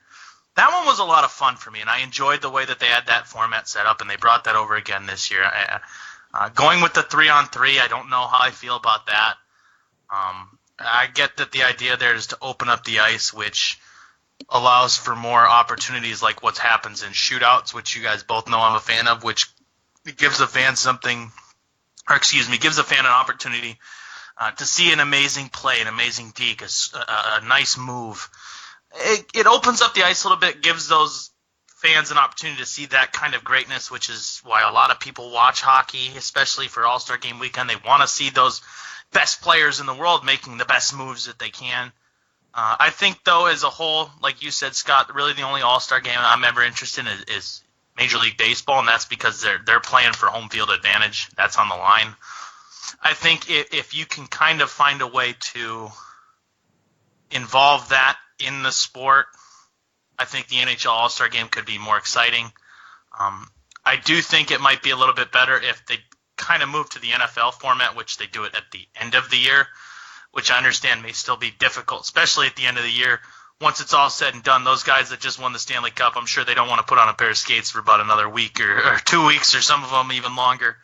That one was a lot of fun for me, and I enjoyed the way that they had that format set up, and they brought that over again this year. Going with the 3-on-3, I don't know how I feel about that. I get that the idea there is to open up the ice, which allows for more opportunities like what happens in shootouts, which you guys both know I'm a fan of, which gives a fan gives a fan an opportunity to see an amazing play, an amazing deke, a nice move. It opens up the ice a little bit, gives those fans an opportunity to see that kind of greatness, which is why a lot of people watch hockey, especially for All-Star Game weekend. They want to see those best players in the world making the best moves that they can. I think, though, as a whole, like you said, Scott, really the only All-Star Game I'm ever interested in is Major League Baseball, and that's because they're playing for home field advantage. That's on the line. I think if you can kind of find a way to involve that in the sport, I think the NHL All-Star Game could be more exciting. I do think it might be a little bit better if they kind of move to the NFL format, which they do it at the end of the year, which I understand may still be difficult, especially at the end of the year. Once it's all said and done, those guys that just won the Stanley Cup, I'm sure they don't want to put on a pair of skates for about another week or 2 weeks, or some of them even longer.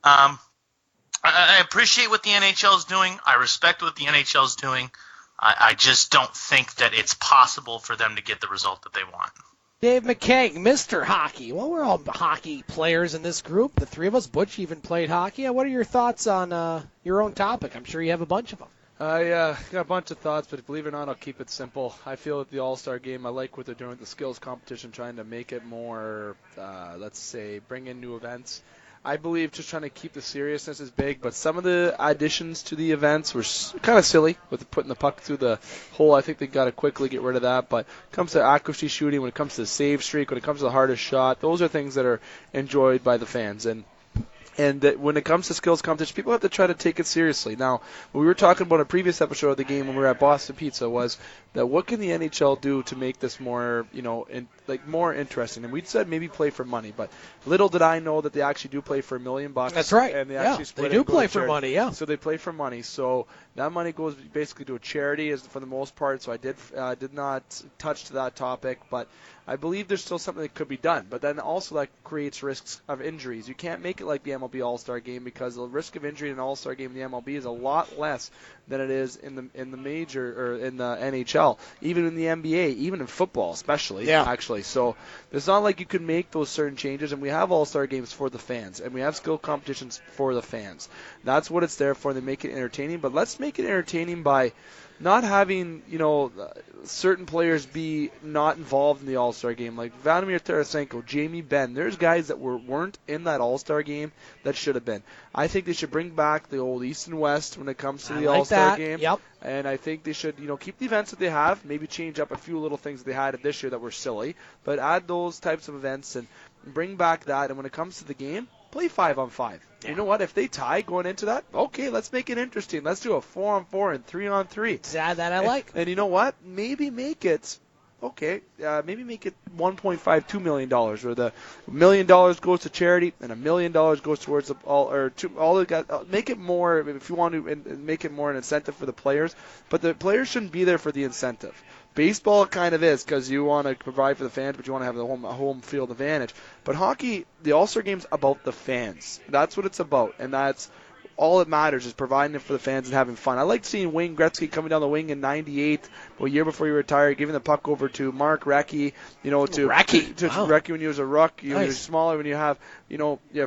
I appreciate what the NHL is doing. I respect what the NHL is doing. I just don't think that it's possible for them to get the result that they want. Dave McKay, Mr. Hockey. Well, we're all hockey players in this group. The three of us. Butch even played hockey. What are your thoughts on your own topic? I'm sure you have a bunch of them. I got a bunch of thoughts, but believe it or not, I'll keep it simple. I feel that the All-Star Game, I like what they're doing with the skills competition, trying to make it more, let's say, bring in new events. I believe just trying to keep the seriousness is big, but some of the additions to the events were kind of silly with putting the puck through the hole. I think they got to quickly get rid of that. But when it comes to accuracy shooting, when it comes to the save streak, when it comes to the hardest shot, those are things that are enjoyed by the fans. And when it comes to skills competition, people have to try to take it seriously. Now, what we were talking about in a previous episode of the game when we were at Boston Pizza was that what can the NHL do to make this more, more interesting? And we said maybe play for money, but little did I know that they actually do play for $1 million. That's right. And they actually split they do play for money. Yeah. So they play for money. So that money goes basically to a charity, for the most part. So I did not touch to that topic, but I believe there's still something that could be done. But then also that creates risks of injuries. You can't make it like the MLB All-Star Game because the risk of injury in an All-Star Game in the MLB is a lot less than it is in the major or in the NHL, even in the NBA, even in football especially. Yeah. Actually, so it's not like you can make those certain changes. And we have All-Star Games for the fans, and we have skill competitions for the fans. That's what it's there for. They make it entertaining, but let's make it entertaining by not having, certain players be not involved in the All-Star Game, like Vladimir Tarasenko, Jamie Benn. There's guys that weren't in that All-Star Game that should have been. I think they should bring back the old East and West when it comes to the All-Star Game. Yep. And I think they should, keep the events that they have, maybe change up a few little things that they had this year that were silly, but add those types of events and bring back that. And when it comes to the game, play 5-on-5. Yeah. You know what? If they tie going into that, okay, let's make it interesting. Let's do a 4-on-4 and 3-on-3. That I like. And you know what? Maybe make it Okay, maybe make it $1.52 million, where the $1 million goes to charity and $1 million goes towards make it more if you want to, and make it more an incentive for the players. But the players shouldn't be there for the incentive. Baseball kind of is, because you want to provide for the fans, but you want to have the home field advantage. But hockey, the All-Star Game's about the fans. That's what it's about, and that's all that matters, is providing it for the fans and having fun. I liked seeing Wayne Gretzky coming down the wing in '98, a year before he retired, giving the puck over to Mark Recchi, Recchi when he was a ruck. Nice. When he was smaller, when you have,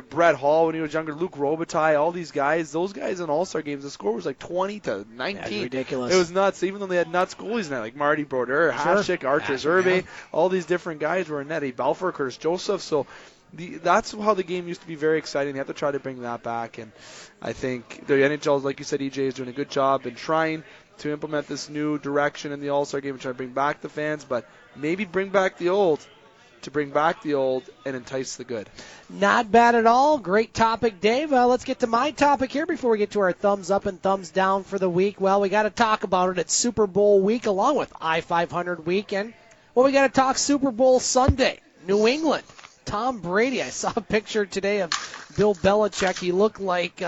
Brett Hall when he was younger, Luc Robitaille, all these guys. Those guys in All-Star games, the score was like 20-19. Yeah, ridiculous. It was nuts, even though they had nuts goalies in that, like Marty Brodeur, Hasek, Archer Zerbe, all these different guys were in net. Eddie Balfour, Curtis Joseph. So that's how the game used to be very exciting. They have to try to bring that back, and I think the NHL, like you said, EJ, is doing a good job in trying to implement this new direction in the All-Star Game and try to bring back the fans, but maybe bring back the old and entice the good. Not bad at all. Great topic, Dave. Let's get to my topic here before we get to our thumbs up and thumbs down for the week. Well, we got to talk about it. It's Super Bowl week along with I-500 weekend. Well, we got to talk Super Bowl Sunday, New England. Tom Brady. I saw a picture today of Bill Belichick. He looked like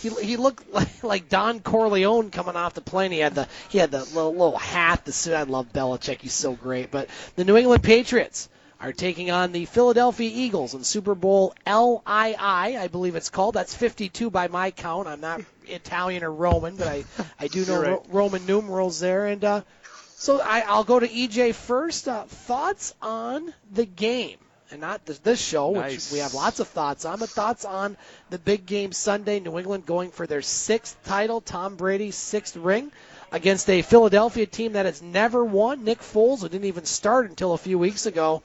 he looked like Don Corleone coming off the plane. He had the little hat, the suit. I love Belichick. He's so great. But the New England Patriots are taking on the Philadelphia Eagles in Super Bowl LII, I believe it's called. That's 52 by my count. I'm not Italian or Roman, but I do know right. Roman numerals there. And so I'll go to EJ first. Thoughts on the game? And not this show, nice. Which we have lots of thoughts on, but thoughts on the big game Sunday. New England going for their 6th title, Tom Brady's 6th ring, against a Philadelphia team that has never won. Nick Foles, who didn't even start until a few weeks ago.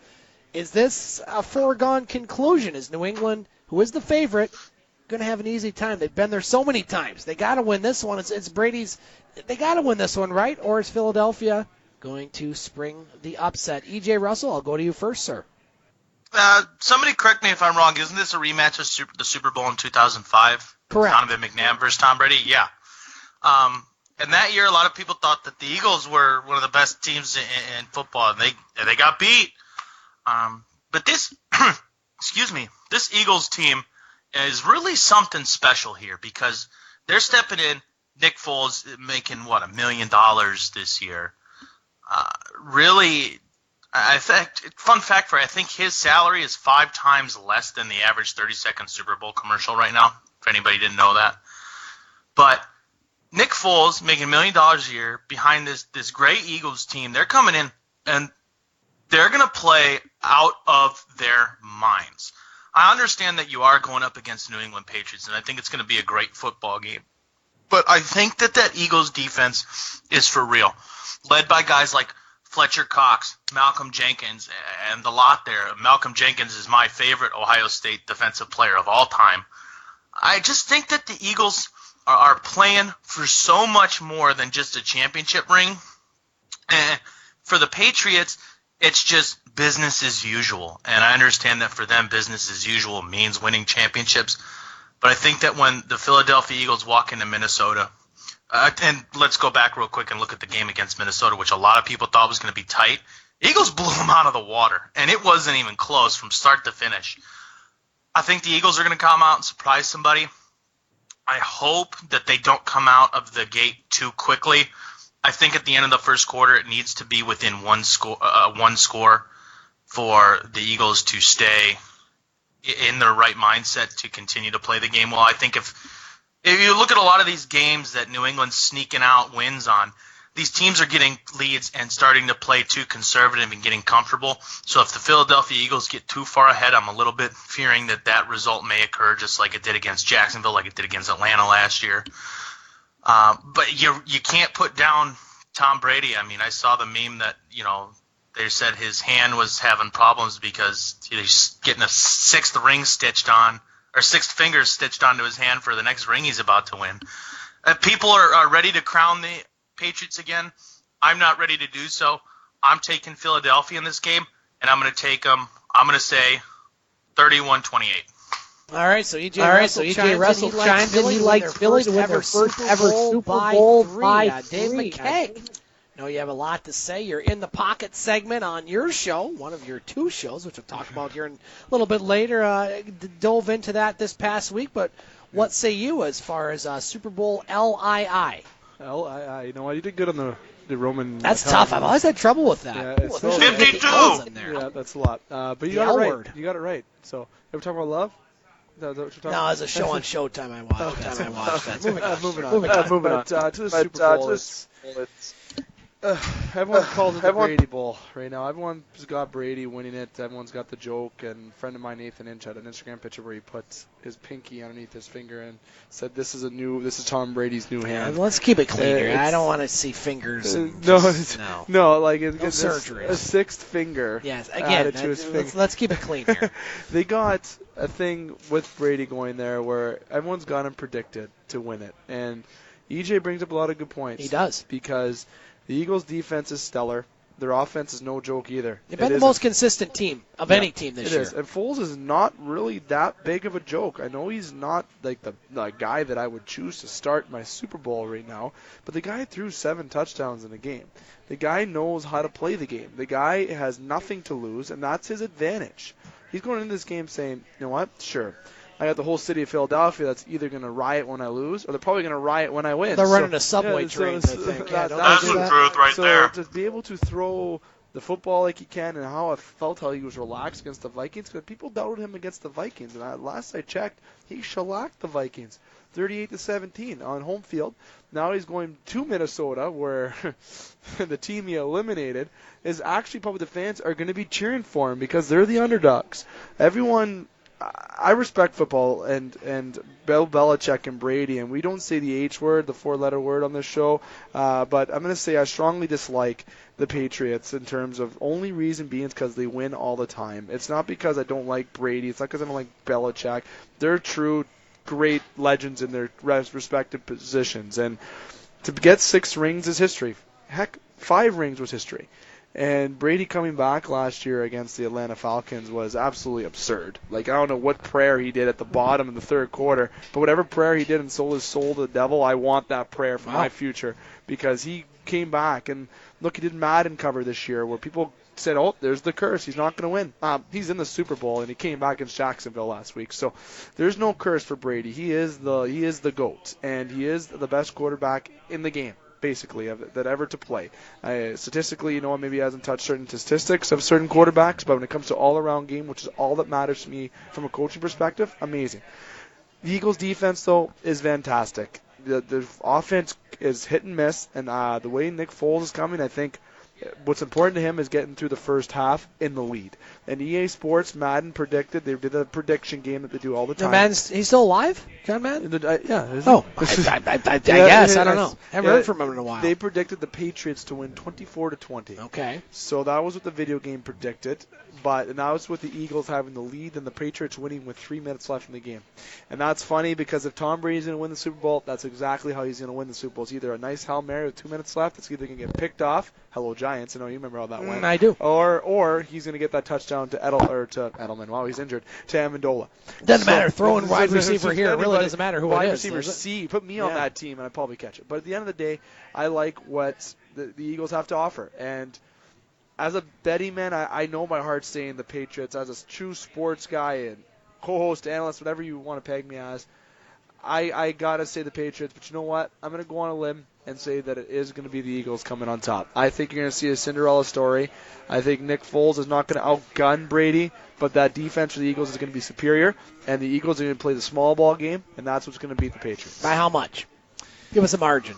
Is this a foregone conclusion? Is New England, who is the favorite, going to have an easy time? They've been there so many times. They got to win this one. It's Brady's. They got to win this one, right? Or is Philadelphia going to spring the upset? EJ Russell, I'll go to you first, sir. Somebody correct me if I'm wrong. Isn't this a rematch of the Super Bowl in 2005? Correct. Donovan McNabb versus Tom Brady? Yeah. And that year, a lot of people thought that the Eagles were one of the best teams in football, and they got beat. But this, this Eagles team is really something special here, because they're stepping in. Nick Foles making, $1 million this year. Really, fun fact I think his salary is 5 times less than the average 30-second Super Bowl commercial right now, if anybody didn't know that. But Nick Foles making $1 million a year behind this great Eagles team. They're coming in, and they're going to play out of their minds. I understand that you are going up against New England Patriots, and I think it's going to be a great football game. But I think that Eagles defense is for real, led by guys like Fletcher Cox, Malcolm Jenkins, and the lot there. Malcolm Jenkins is my favorite Ohio State defensive player of all time. I just think that the Eagles are playing for so much more than just a championship ring. And for the Patriots, it's just business as usual. And I understand that for them, business as usual means winning championships. But I think that when the Philadelphia Eagles walk into Minnesota, and let's go back real quick and look at the game against Minnesota, which a lot of people thought was going to be tight. Eagles blew them out of the water, and it wasn't even close from start to finish. I think the Eagles are going to come out and surprise somebody. I hope that they don't come out of the gate too quickly. I think at the end of the first quarter, it needs to be within one score for the Eagles to stay in their right mindset to continue to play the game well. I think if you look at a lot of these games that New England's sneaking out wins on, these teams are getting leads and starting to play too conservative and getting comfortable. So if the Philadelphia Eagles get too far ahead, I'm a little bit fearing that result may occur just like it did against Jacksonville, like it did against Atlanta last year. But you can't put down Tom Brady. I mean, I saw the meme that, they said his hand was having problems because he's getting a 6th ring stitched on, or 6th finger stitched onto his hand for the next ring he's about to win. People are ready to crown the Patriots again. I'm not ready to do so. I'm taking Philadelphia in this game, and I'm going to take them. I'm going to say 31-28. All right, so EJ Russell chimes in. He likes Philly to win their first ever Super Bowl by 3. Dave McKay. I know you have a lot to say. You're in the pocket segment on your show, one of your 2 shows, which we'll talk about here in a little bit later. Dove into that this past week, but what say you as far as Super Bowl LII? LII. You know what? You did good on the Roman. That's tough. I've always had trouble with that. Yeah, Ooh, it's 52. In there. Yeah, that's a lot. But you The got L it right. word. You got it right. So, ever talking about love? Is that what you're talking No, about? as a show on Showtime I watched. That. Moving on. Moving on. To the Super Bowl, it's everyone calls it the Brady Bowl right now. Everyone's got Brady winning it. Everyone's got the joke. And a friend of mine, Nathan Inch, had an Instagram picture where he put his pinky underneath his finger and said, "This is Tom Brady's new hand." Let's keep it clean here. I don't want to see fingers. No, like it's surgeries. A 6th finger. Yes, again, to his finger. Let's keep it clean here. They got a thing with Brady going there where everyone's got him predicted to win it, and EJ brings up a lot of good points. He does, because the Eagles' defense is stellar. Their offense is no joke either. They've been the most consistent team of any team this year. It is. And Foles is not really that big of a joke. I know he's not like the guy that I would choose to start my Super Bowl right now, but the guy threw 7 touchdowns in a game. The guy knows how to play the game. The guy has nothing to lose, and that's his advantage. He's going into this game saying, you know what, sure, I got the whole city of Philadelphia that's either going to riot when I lose or they're probably going to riot when I win. They're running a subway train, I think. That's the truth right there. To be able to throw the football like he can, and how I felt how he was relaxed against the Vikings, because people doubted him against the Vikings. And last I checked, he shellacked the Vikings 38-17 on home field. Now he's going to Minnesota, where the team he eliminated is actually probably the fans are going to be cheering for him because they're the underdogs. Everyone... I respect football and Bill Belichick and Brady, and we don't say the H word, the 4-letter word on this show, but I'm going to say I strongly dislike the Patriots in terms of only reason being is because they win all the time. It's not because I don't like Brady. It's not because I don't like Belichick. They're true great legends in their respective positions, and to get 6 rings is history. Heck, 5 rings was history. And Brady coming back last year against the Atlanta Falcons was absolutely absurd. Like, I don't know what prayer he did at the bottom in the 3rd quarter, but whatever prayer he did and sold his soul to the devil, I want that prayer for my future, because he came back. And look, he did Madden cover this year where people said, oh, there's the curse. He's not going to win. He's in the Super Bowl, and he came back against Jacksonville last week. So there's no curse for Brady. He is the GOAT, and he is the best quarterback in the game, basically, that ever to play. Statistically, maybe he hasn't touched certain statistics of certain quarterbacks, but when it comes to all-around game, which is all that matters to me from a coaching perspective, amazing. The Eagles' defense, though, is fantastic. The offense is hit and miss, and the way Nick Foles is coming, I think what's important to him is getting through the first half in the lead. And EA Sports, Madden predicted, they did a prediction game that they do all the time. He's still alive? John Madden? Yeah. Oh, I guess. I don't know. Haven't heard from him in a while. They predicted the Patriots to win 24-20. Okay. So that was what the video game predicted. And that was with the Eagles having the lead and the Patriots winning with 3 minutes left in the game. And that's funny because if Tom Brady's going to win the Super Bowl, that's exactly how he's going to win the Super Bowl. It's either a nice Hail Mary with 2 minutes left. It's either going to get picked off. Hello, Giants. I know you remember how that went. I do. Or he's going to get that touchdown to Edelman. Wow, he's injured. To Amendola. Doesn't matter. Throwing wide receiver here. It really doesn't matter who it is. Wide receiver C. Put me on that team, and I'd probably catch it. But at the end of the day, I like what the Eagles have to offer. And as a betting man, I know my heart's saying the Patriots. As a true sports guy and co-host, analyst, whatever you want to peg me as, I got to say the Patriots. But you know what? I'm going to go on a limb and say that it is going to be the Eagles coming on top. I think you're going to see a Cinderella story. I think Nick Foles is not going to outgun Brady, but that defense for the Eagles is going to be superior, and the Eagles are going to play the small ball game, and that's what's going to beat the Patriots. By how much? Give us a margin.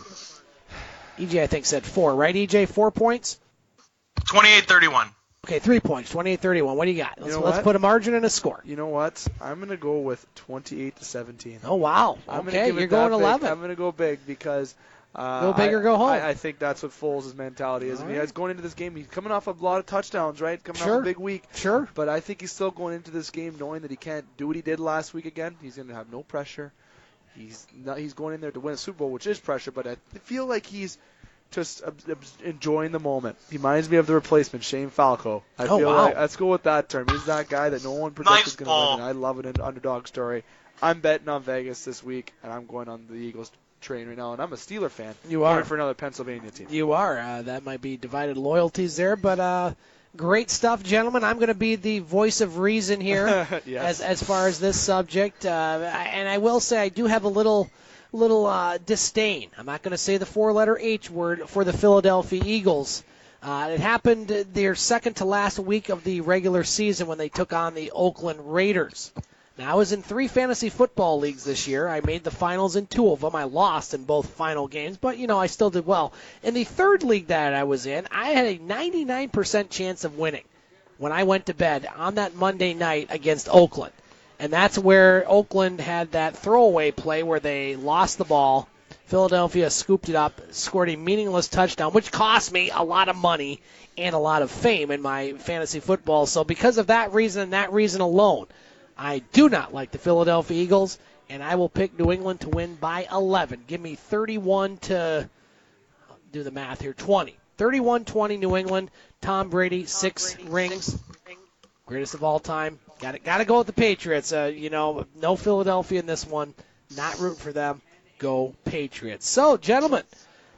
EJ, I think, said 4, right, EJ? 4 points? 28-31. Okay, 3 points, 28-31. What do you got? Let's put a margin and a score. You know what? I'm going to go with 28-17. Oh, wow. Okay, you're going 11. I'm going to go big because go big or go home. I think that's what Foles' mentality is. I mean, he's going into this game, he's coming off a lot of touchdowns, right? Coming off a big week. Sure. But I think he's still going into this game knowing that he can't do what he did last week again. He's going to have no pressure. He's going in there to win a Super Bowl, which is pressure, but I feel like he's just enjoying the moment. He reminds me of the replacement, Shane Falco. I feel like, let's go with that term. He's that guy that no one predicted was going to win, and I love an underdog story. I'm betting on Vegas this week, and I'm going on the Eagles train right now, and I'm a Steeler fan. You are. Rooting for another Pennsylvania team. You are. That might be divided loyalties there, but great stuff, gentlemen. I'm going to be the voice of reason here Yes. as far as this subject. And I will say I do have a little disdain. I'm not going to say the four-letter H word for the Philadelphia Eagles. It happened their second to last week of the regular season when they took on the Oakland Raiders. Now, I was in 3 fantasy football leagues this year. I made the finals in 2 of them. I lost in both final games, but, I still did well. In the 3rd league that I was in, I had a 99% chance of winning when I went to bed on that Monday night against Oakland. And that's where Oakland had that throwaway play where they lost the ball. Philadelphia scooped it up, scored a meaningless touchdown, which cost me a lot of money and a lot of fame in my fantasy football. So because of that reason and that reason alone, I do not like the Philadelphia Eagles, and I will pick New England to win by 11. Give me 31 to, do the math here, 20. 31-20 New England. Tom Brady, 6 rings. Greatest of all time. Got to go with the Patriots. No Philadelphia in this one. Not root for them. Go Patriots. So, gentlemen,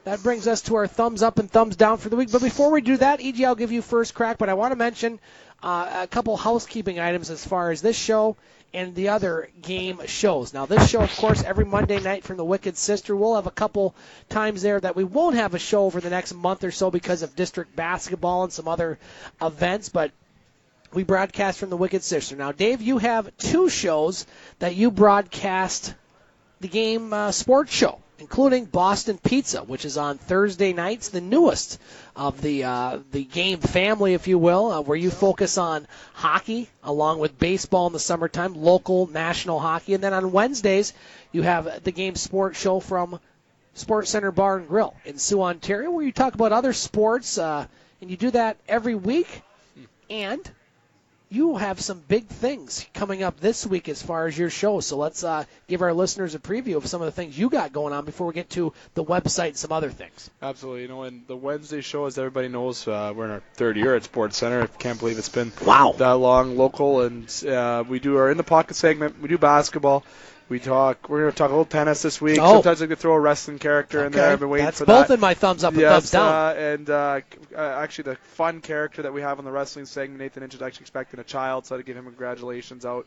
that brings us to our thumbs up and thumbs down for the week. But before we do that, EG, I'll give you first crack, but I want to mention a couple housekeeping items as far as this show and the other game shows. Now, this show, of course, every Monday night from the Wicked Sister. We'll have a couple times there that we won't have a show over the next month or so because of district basketball and some other events, but we broadcast from the Wicked Sister. Now, Dave, you have 2 shows that you broadcast the game sports show, including Boston Pizza, which is on Thursday nights, the newest of the game family, if you will, where you focus on hockey along with baseball in the summertime, local, national hockey. And then on Wednesdays, you have the game sports show from Sports Center Bar and Grill in Sioux, Ontario, where you talk about other sports, and you do that every week. And you have some big things coming up this week as far as your show. So let's give our listeners a preview of some of the things you got going on before we get to the website and some other things. Absolutely. And the Wednesday show, as everybody knows, we're in our 3rd year at Sports Center. I can't believe it's been that long, local. And we do our In the Pocket segment. We do basketball. We're going to talk a little tennis this week. Sometimes I could throw a wrestling character in there. I've been waiting for that. That's both in my thumbs up and thumbs down. And actually the fun character that we have on the wrestling segment, Nathan Inch is actually expecting a child, so I had to give him congratulations out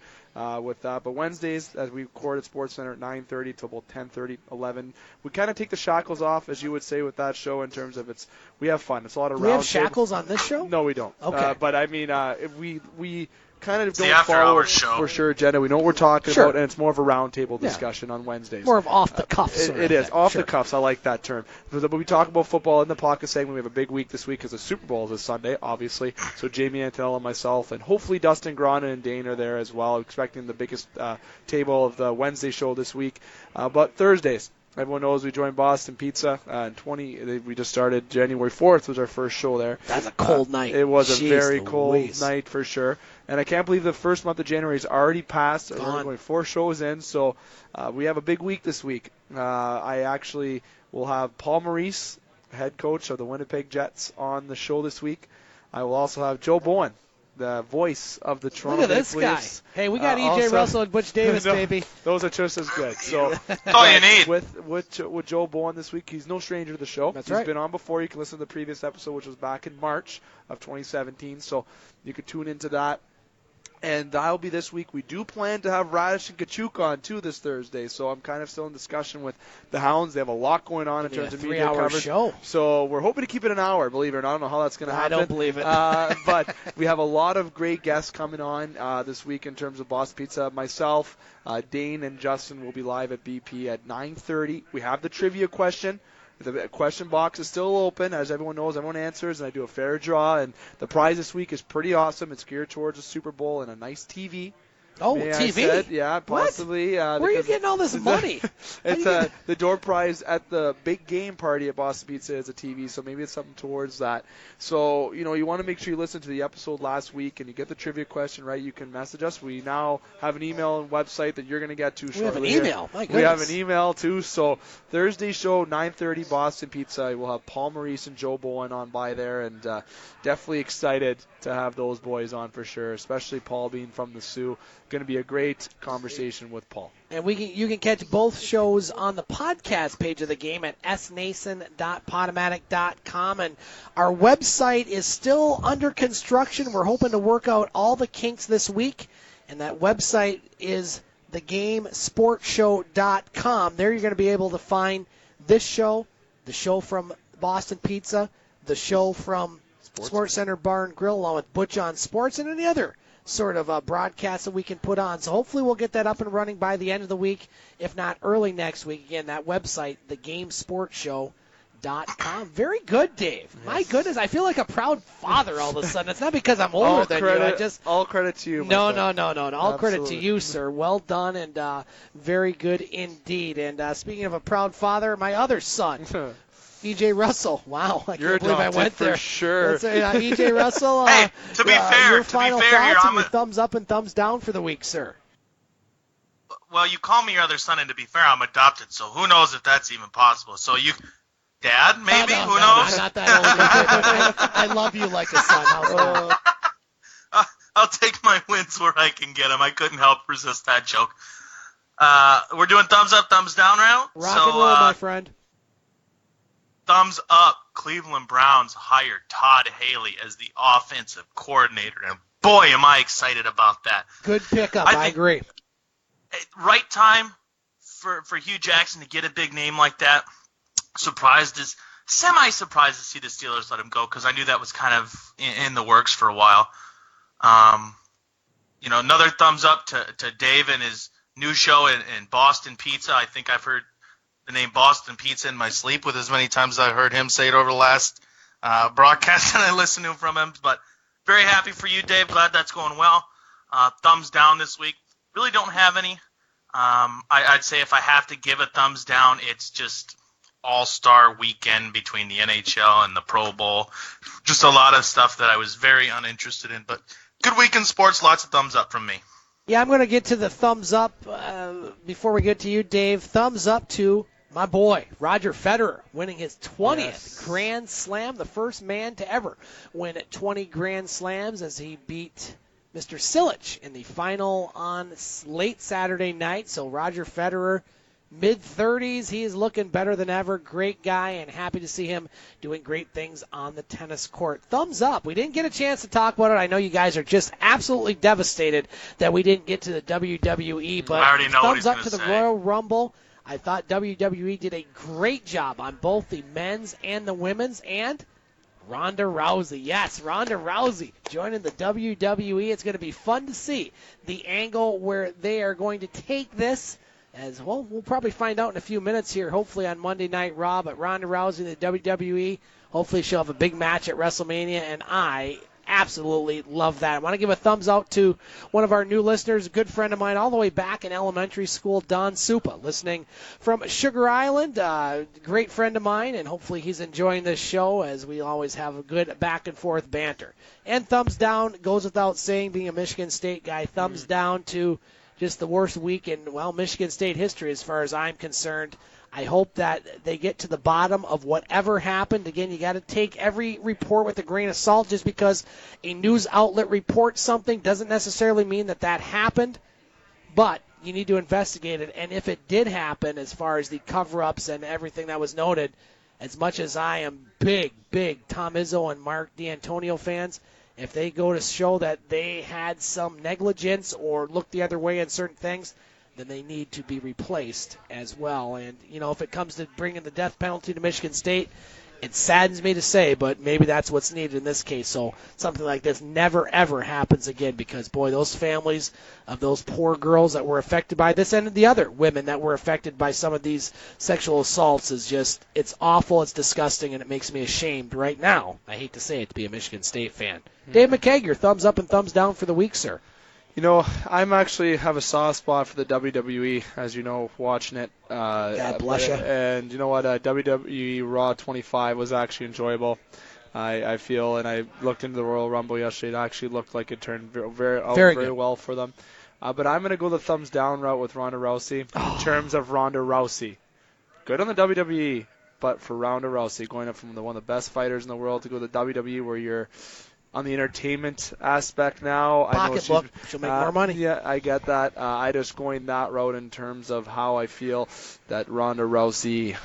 with that. But Wednesdays, as we record at Sports Center at 9:30 till about 10:30, 11, we kind of take the shackles off, as you would say, with that show in terms of we have fun. It's a lot of round. We have shackles on this show? No, we don't. Okay. But I mean, if we kind of it's don't the after follow hours show. For sure, Jenna. We know what we're talking about, and it's more of a roundtable discussion on Wednesdays. More of off the cuffs. It is off the cuffs. I like that term. But we talk about football in the pocket segment. We have a big week this week because the Super Bowl is this Sunday, obviously. So Jamie Antonella, myself, and hopefully Dustin Grana and Dane are there as well. Expecting the biggest table of the Wednesday show this week. But Thursdays. Everyone knows we joined Boston Pizza. We just started January 4th was our first show there. That's a cold night. It was a very cold night for sure. And I can't believe the first month of January is already passed. We're going 4 shows in, so we have a big week this week. I actually will have Paul Maurice, head coach of the Winnipeg Jets, on the show this week. I will also have Joe Bowen, the voice of the Toronto Maple Leafs. Look at this guy. Hey, we got E.J. Russell and Butch Davis, baby. Those are just as good. So that's all you need. With Joe Bowen this week, he's no stranger to the show. That's He's been on before. You can listen to the previous episode, which was back in March of 2017. So you could tune into that. And that'll be this week. We do plan to have Radish and Kachuk on, too, this Thursday. So I'm kind of still in discussion with the Hounds. They have a lot going on in terms of media coverage. Show. So we're hoping to keep it an hour, believe it or not. I don't know how that's going to happen. I don't believe it. But we have a lot of great guests coming on this week in terms of Boston Pizza. Myself, Dane, and Justin will be live at BP at 9:30. We have the trivia question. The question box is still open. As everyone knows, everyone answers, and I do a fair draw. And the prize this week is pretty awesome. It's geared towards a Super Bowl and a nice TV. Oh, TV? Yeah, possibly. Where are you getting all this money? It's the door prize at the big game party at Boston Pizza is a TV, so maybe it's something towards that. So, you want to make sure you listen to the episode last week and you get the trivia question right. You can message us. We now have an email and website that you're going to get to shortly. We have an email. My goodness. We have an email, too. So, Thursday show, 9:30, Boston Pizza. We'll have Paul Maurice and Joe Bowen on by there, and definitely excited to have those boys on for sure, especially Paul being from the Sioux. going to be a great conversation with Paul. And you can catch both shows on the podcast page of the game at snason.podomatic.com. And our website is still under construction. We're hoping to work out all the kinks this week. And that website is thegamesportshow.com. There you're going to be able to find this show, the show from Boston Pizza, the show from Sports Center Bar and Grill, along with Butch on Sports, and any other sort of broadcast that we can put on. So hopefully we'll get that up and running by the end of the week, if not early next week. Again, that website, thegamesportshow.com. Very good, Dave. Yes. My goodness, I feel like a proud father all of a sudden. It's not because I'm older than you. All credit to you. No. All credit to you, sir. Well done and very good indeed. And speaking of a proud father, my other son, E.J. Russell. Wow, I can't believe I went there. For sure. E.J. Russell. Hey, to be fair, your final thoughts and your thumbs up and thumbs down for the week, sir. Well, you call me your other son, and to be fair, I'm adopted, so who knows if that's even possible. So Dad, maybe? No, who knows? I'm not that old. I love you like a son. How's that? I'll take my wins where I can get them. I couldn't help resist that joke. We're doing thumbs up, thumbs down round. Rock and roll, my friend. Thumbs up, Cleveland Browns hired Todd Haley as the offensive coordinator, and boy, am I excited about that. Good pickup, I agree. Right time for Hugh Jackson to get a big name like that. Semi-surprised to see the Steelers let him go, because I knew that was kind of in the works for a while. Another thumbs up to Dave and his new show in Boston Pizza. I think I've heard the name Boston Pizza in my sleep with as many times as I've heard him say it over the last broadcast that I listened to from him. But very happy for you, Dave. Glad that's going well. Thumbs down this week. Really don't have any. I'd say if I have to give a thumbs down, it's just All-Star weekend between the NHL and the Pro Bowl. Just a lot of stuff that I was very uninterested in. But good week in sports. Lots of thumbs up from me. Yeah, I'm going to get to the thumbs up before we get to you, Dave. Thumbs up to my boy, Roger Federer, winning his 20th Grand Slam, the first man to ever win 20 Grand Slams as he beat Mr. Cilic in the final on late Saturday night. So Roger Federer, mid-30s, he is looking better than ever. Great guy, and happy to see him doing great things on the tennis court. Thumbs up. We didn't get a chance to talk about it. I know you guys are just absolutely devastated that we didn't get to the WWE, but I already know thumbs what up he's to the gonna say. Royal Rumble. I thought WWE did a great job on both the men's and the women's, and Ronda Rousey. Yes, Ronda Rousey joining the WWE. It's going to be fun to see the angle where they are going to take this. As well, we'll probably find out in a few minutes here, hopefully on Monday Night Raw. But Ronda Rousey, the WWE, hopefully she'll have a big match at WrestleMania, and I absolutely love that. I want to give a thumbs out to one of our new listeners, a good friend of mine all the way back in elementary school, Don Supa, listening from Sugar Island. Great friend of mine, and hopefully he's enjoying this show as we always have a good back and forth banter. And thumbs down, goes without saying, being a Michigan State guy, thumbs down to just the worst week in, Michigan State history as far as I'm concerned. I hope that they get to the bottom of whatever happened. Again, you got to take every report with a grain of salt. Just because a news outlet reports something doesn't necessarily mean that happened. But you need to investigate it. And if it did happen, as far as the cover-ups and everything that was noted, as much as I am big Tom Izzo and Mark D'Antonio fans, if they go to show that they had some negligence or looked the other way in certain things, then they need to be replaced as well. And, if it comes to bringing the death penalty to Michigan State, it saddens me to say, but maybe that's what's needed in this case. So something like this never, ever happens again because, boy, those families of those poor girls that were affected by this and the other women that were affected by some of these sexual assaults is just, it's awful, it's disgusting, and it makes me ashamed right now, I hate to say it, to be a Michigan State fan. Dave McKeag, your thumbs up and thumbs down for the week, sir. I'm actually have a soft spot for the WWE, as you know, watching it. God bless you. And you know what? WWE Raw 25 was actually enjoyable. I feel, and I looked into the Royal Rumble yesterday. It actually looked like it turned very well for them. But I'm going to go the thumbs down route with Ronda Rousey in terms of Ronda Rousey. Good on the WWE, but for Ronda Rousey, going up from one of the best fighters in the world to go to the WWE where you're on the entertainment aspect now. Pocketbook, she'll make more money. Yeah, I get that. I just going that route in terms of how I feel that Ronda Rousey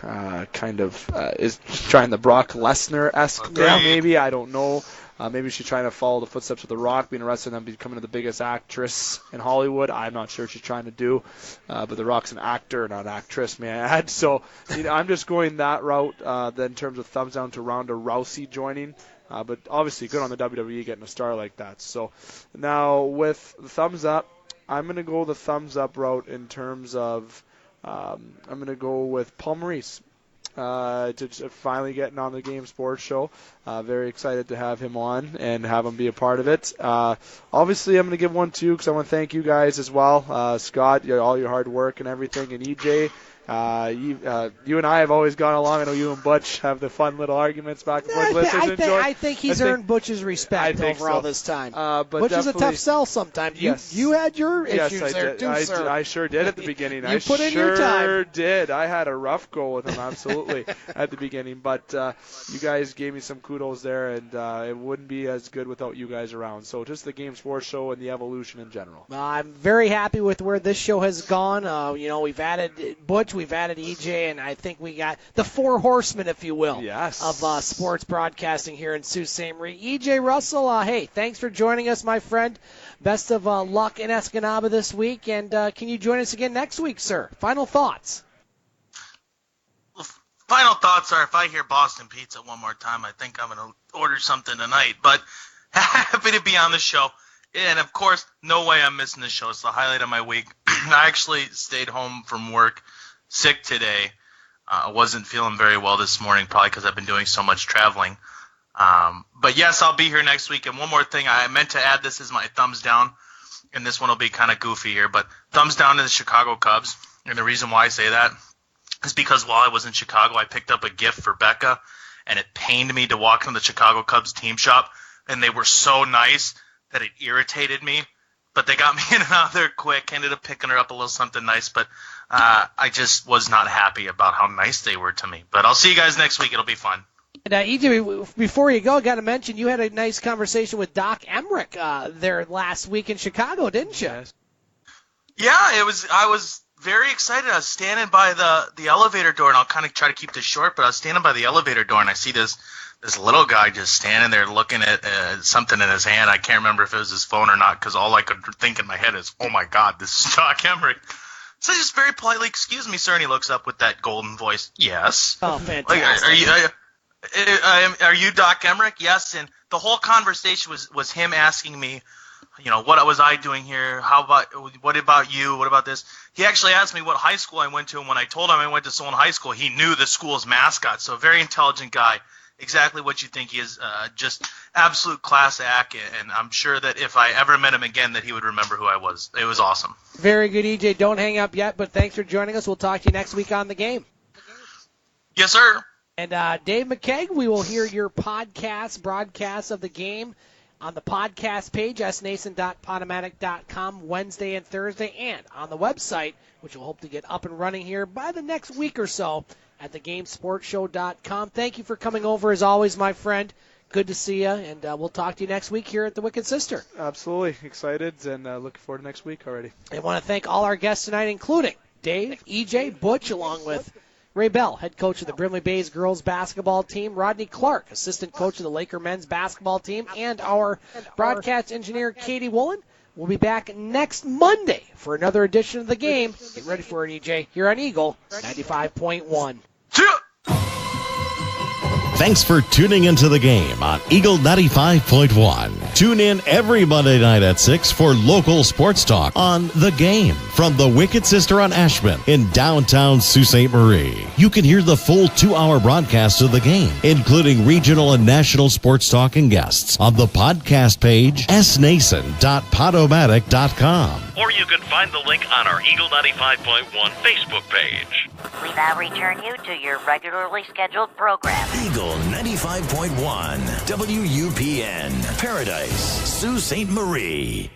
kind of is trying the Brock Lesnar-esque maybe. I don't know. Maybe she's trying to follow the footsteps of The Rock, being arrested and becoming the biggest actress in Hollywood. I'm not sure what she's trying to do, but The Rock's an actor, not actress, may I add. So I'm just going that route then in terms of thumbs down to Ronda Rousey joining. But obviously good on the WWE getting a star like that. So now with the thumbs up, I'm going to go the thumbs up route in terms of I'm going to go with Paul Maurice. To finally getting on the Game Sports Show. Very excited to have him on and have him be a part of it. Obviously, I'm going to give one to you because I want to thank you guys as well. Scott, all your hard work and everything, and EJ. You and I have always gone along. I know you and Butch have the fun little arguments back and forth. I think he's earned Butch's respect all this time. Butch is a tough sell sometimes. Yes. You had your issues there too, sir. I sure did at the beginning. You put in your time. I sure did. I had a rough go with him, absolutely, at the beginning. But you guys gave me some kudos there, and it wouldn't be as good without you guys around. So just the Game Sports Show and the evolution in general. I'm very happy with where this show has gone. We've added Butch. We've added EJ, and I think we got the four horsemen, if you will, of sports broadcasting here in Sault Ste. Marie. EJ Russell, hey, thanks for joining us, my friend. Best of luck in Escanaba this week, and can you join us again next week, sir? Final thoughts. Well, final thoughts are if I hear Boston Pizza one more time, I think I'm going to order something tonight. But happy to be on the show. And, of course, no way I'm missing the show. It's the highlight of my week. I actually stayed home from work sick today. I wasn't feeling very well this morning, probably because I've been doing so much traveling. But yes, I'll be here next week. And one more thing, I meant to add this as my thumbs down, and this one will be kind of goofy here, but thumbs down to the Chicago Cubs. And the reason why I say that is because while I was in Chicago, I picked up a gift for Becca, and it pained me to walk into the Chicago Cubs team shop, and they were so nice that it irritated me. But they got me in and out there quick, ended up picking her up a little something nice, but I just was not happy about how nice they were to me. But I'll see you guys next week. It'll be fun. And EJ, before you go, I got to mention you had a nice conversation with Doc Emmerich there last week in Chicago, didn't you? Yeah, I was very excited. I was standing by the elevator door, and I'll kind of try to keep this short, but I was standing by the elevator door, and I see this little guy just standing there looking at something in his hand. I can't remember if it was his phone or not, because all I could think in my head is, oh, my God, this is Doc Emmerich. So just very politely, excuse me, sir, and he looks up with that golden voice. Yes. Oh, fantastic. Are you Doc Emmerich? Yes. And the whole conversation was him asking me, what was I doing here? What about you? What about this? He actually asked me what high school I went to, and when I told him I went to Solon High School, he knew the school's mascot. So a very intelligent guy. Exactly what you think he is, just absolute class act, and I'm sure that if I ever met him again that he would remember who I was. It was awesome. Very good, EJ. Don't hang up yet, but thanks for joining us. We'll talk to you next week on The Game. Yes, sir. And Dave McKeag, we will hear your broadcast of the game on the podcast page, snason.podomatic.com, Wednesday and Thursday, and on the website, which we'll hope to get up and running here by the next week or so, at thegamesportshow.com. Thank you for coming over, as always, my friend. Good to see you, and we'll talk to you next week here at the Wicked Sister. Absolutely. Excited and looking forward to next week already. I want to thank all our guests tonight, including Dave, EJ, Butch, along with Ray Bell, head coach of the Brimley Bays girls basketball team, Rodney Clark, assistant coach of the Laker men's basketball team, and our broadcast engineer, Katie Woolen. We'll be back next Monday for another edition of The Game. Get ready for it, EJ, here on Eagle 95.1. Thanks for tuning into The Game on Eagle 95.1. Tune in every Monday night at 6 for local sports talk on The Game from the Wicked Sister on Ashman in downtown Sault Ste. Marie. You can hear the full 2-hour broadcast of The Game, including regional and national sports talk and guests, on the podcast page, snason.podomatic.com. Or you can find the link on our Eagle 95.1 Facebook page. We now return you to your regularly scheduled program. Eagle 95.1 WUPN Paradise, Sault Ste. Marie.